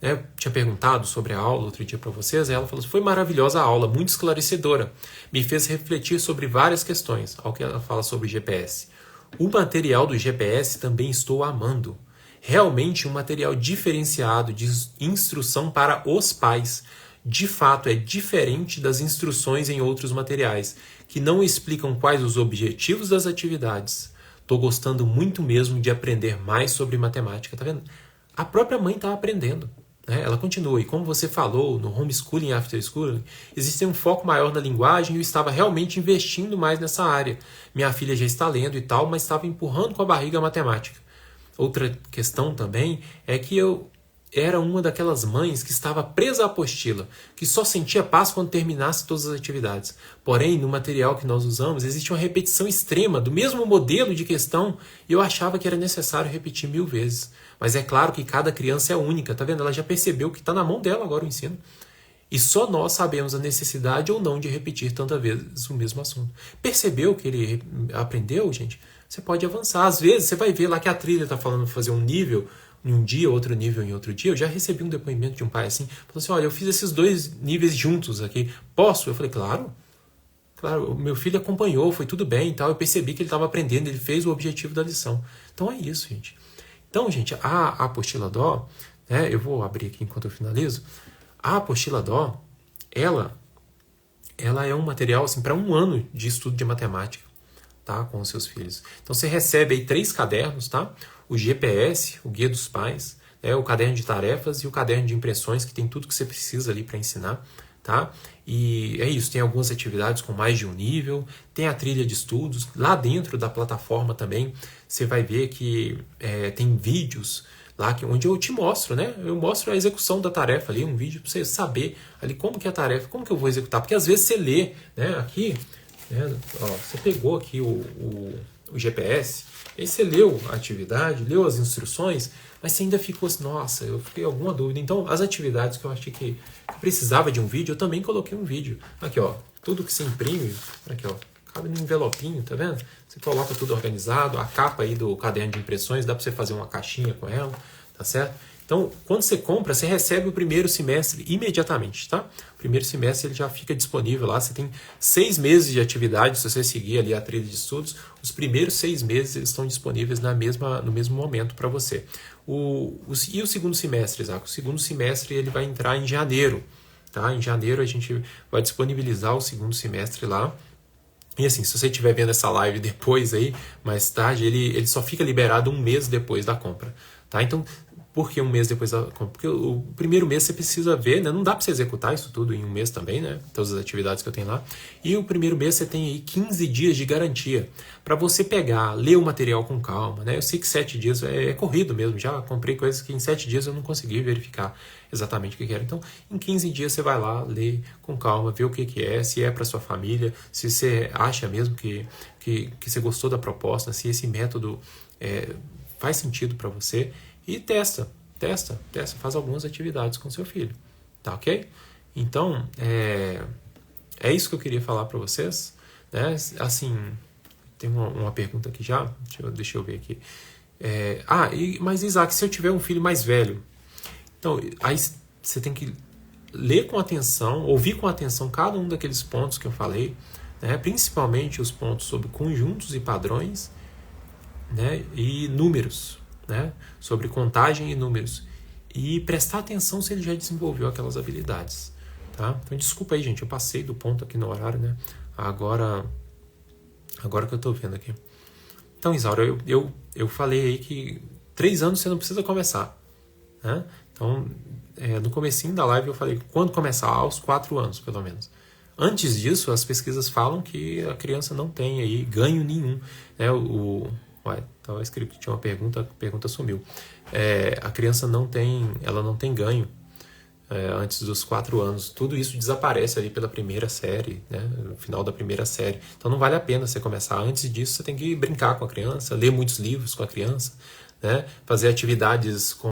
né, eu tinha perguntado sobre a aula outro dia para vocês, e ela falou assim, foi maravilhosa a aula, muito esclarecedora. Me fez refletir sobre várias questões, ao que ela fala sobre GPS. O material do GPS também estou amando. Realmente um material diferenciado de instrução para os pais. De fato, é diferente das instruções em outros materiais, que não explicam quais os objetivos das atividades. Estou gostando muito mesmo de aprender mais sobre matemática, tá vendo? A própria mãe está aprendendo, né? Ela continua, e como você falou, no homeschooling e after schooling, existe um foco maior na linguagem e eu estava realmente investindo mais nessa área. Minha filha já está lendo e tal, mas estava empurrando com a barriga a matemática. Outra questão também é que eu era uma daquelas mães que estava presa à apostila, que só sentia paz quando terminasse todas as atividades. Porém, no material que nós usamos, existe uma repetição extrema do mesmo modelo de questão e eu achava que era necessário repetir 1000 vezes. Mas é claro que cada criança é única, tá vendo? Ela já percebeu que está na mão dela agora o ensino. E só nós sabemos a necessidade ou não de repetir tantas vezes o mesmo assunto. Percebeu que ele aprendeu, gente? Você pode avançar. Às vezes você vai ver lá que a trilha está falando fazer um nível em um dia, outro nível em outro dia. Eu já recebi um depoimento de um pai assim, falou assim, olha, eu fiz esses 2 níveis juntos aqui, posso? Eu falei, claro, o meu filho acompanhou, foi tudo bem e tal, eu percebi que ele estava aprendendo, ele fez o objetivo da lição. Então é isso, gente. Então, gente, a apostila DO, né, eu vou abrir aqui enquanto eu finalizo, a apostila DO, ela é um material assim, para 1 ano de estudo de matemática, tá, com os seus filhos. Então você recebe aí 3 cadernos, tá? O GPS, o Guia dos Pais, né? O caderno de tarefas e o caderno de impressões, que tem tudo que você precisa ali para ensinar, tá? E é isso, tem algumas atividades com mais de um nível, tem a trilha de estudos, lá dentro da plataforma também, você vai ver que tem vídeos lá onde eu te mostro, né? Eu mostro a execução da tarefa ali, um vídeo para você saber ali como que é a tarefa, como que eu vou executar, porque às vezes você lê, né, aqui, né, ó, você pegou aqui o GPS, aí você leu a atividade, leu as instruções, mas você ainda ficou assim, nossa, eu fiquei alguma dúvida. Então, as atividades que eu achei que precisava de um vídeo, eu também coloquei um vídeo. Aqui, ó, tudo que você imprime, aqui, ó, cabe no envelopinho, tá vendo? Você coloca tudo organizado, a capa aí do caderno de impressões, dá para você fazer uma caixinha com ela, tá certo? Então, quando você compra, você recebe o primeiro semestre imediatamente, tá? O primeiro semestre ele já fica disponível lá, você tem 6 meses de atividade, se você seguir ali a trilha de estudos, os primeiros 6 meses eles estão disponíveis no mesmo momento para você. E o segundo semestre, Isaac? O segundo semestre ele vai entrar em janeiro, tá? Em janeiro a gente vai disponibilizar o segundo semestre lá. E assim, se você estiver vendo essa live depois aí, mais tarde, ele só fica liberado 1 mês depois da compra, tá? Então, por que 1 mês depois da compra? Porque o primeiro mês você precisa ver, né? Não dá para você executar isso tudo em 1 mês também, né? Todas as atividades que eu tenho lá. E o primeiro mês você tem aí 15 dias de garantia para você pegar, ler o material com calma, né? Eu sei que 7 dias é corrido mesmo. Já comprei coisas que em 7 dias eu não consegui verificar exatamente o que era. Então, em 15 dias você vai lá, lê com calma, vê o que é, se é para sua família, se você acha mesmo que você gostou da proposta, se esse método faz sentido para você. E testa, faz algumas atividades com seu filho, tá ok? Então, é isso que eu queria falar para vocês, né? Assim, tem uma pergunta aqui já, deixa eu ver aqui. Mas Isaac, se eu tiver um filho mais velho, então, aí você tem que ler com atenção, ouvir com atenção cada um daqueles pontos que eu falei, né? Principalmente os pontos sobre conjuntos e padrões, né? E números, né? Sobre contagem e números, e prestar atenção se ele já desenvolveu aquelas habilidades, tá? Então desculpa aí, gente, eu passei do ponto aqui no horário, né? Agora que eu tô vendo aqui. Então, Isaura, eu falei aí que 3 anos você não precisa começar, né? Então, no comecinho da live eu falei quando começar, aos 4 anos pelo menos. Antes disso, as pesquisas falam que a criança não tem aí ganho nenhum, né? Estava escrito que tinha uma pergunta, a pergunta sumiu. A criança não tem ganho antes dos 4 anos. Tudo isso desaparece ali pela primeira série, né? No final da primeira série. Então não vale a pena você começar. Antes disso, você tem que brincar com a criança, ler muitos livros com a criança, né? Fazer atividades com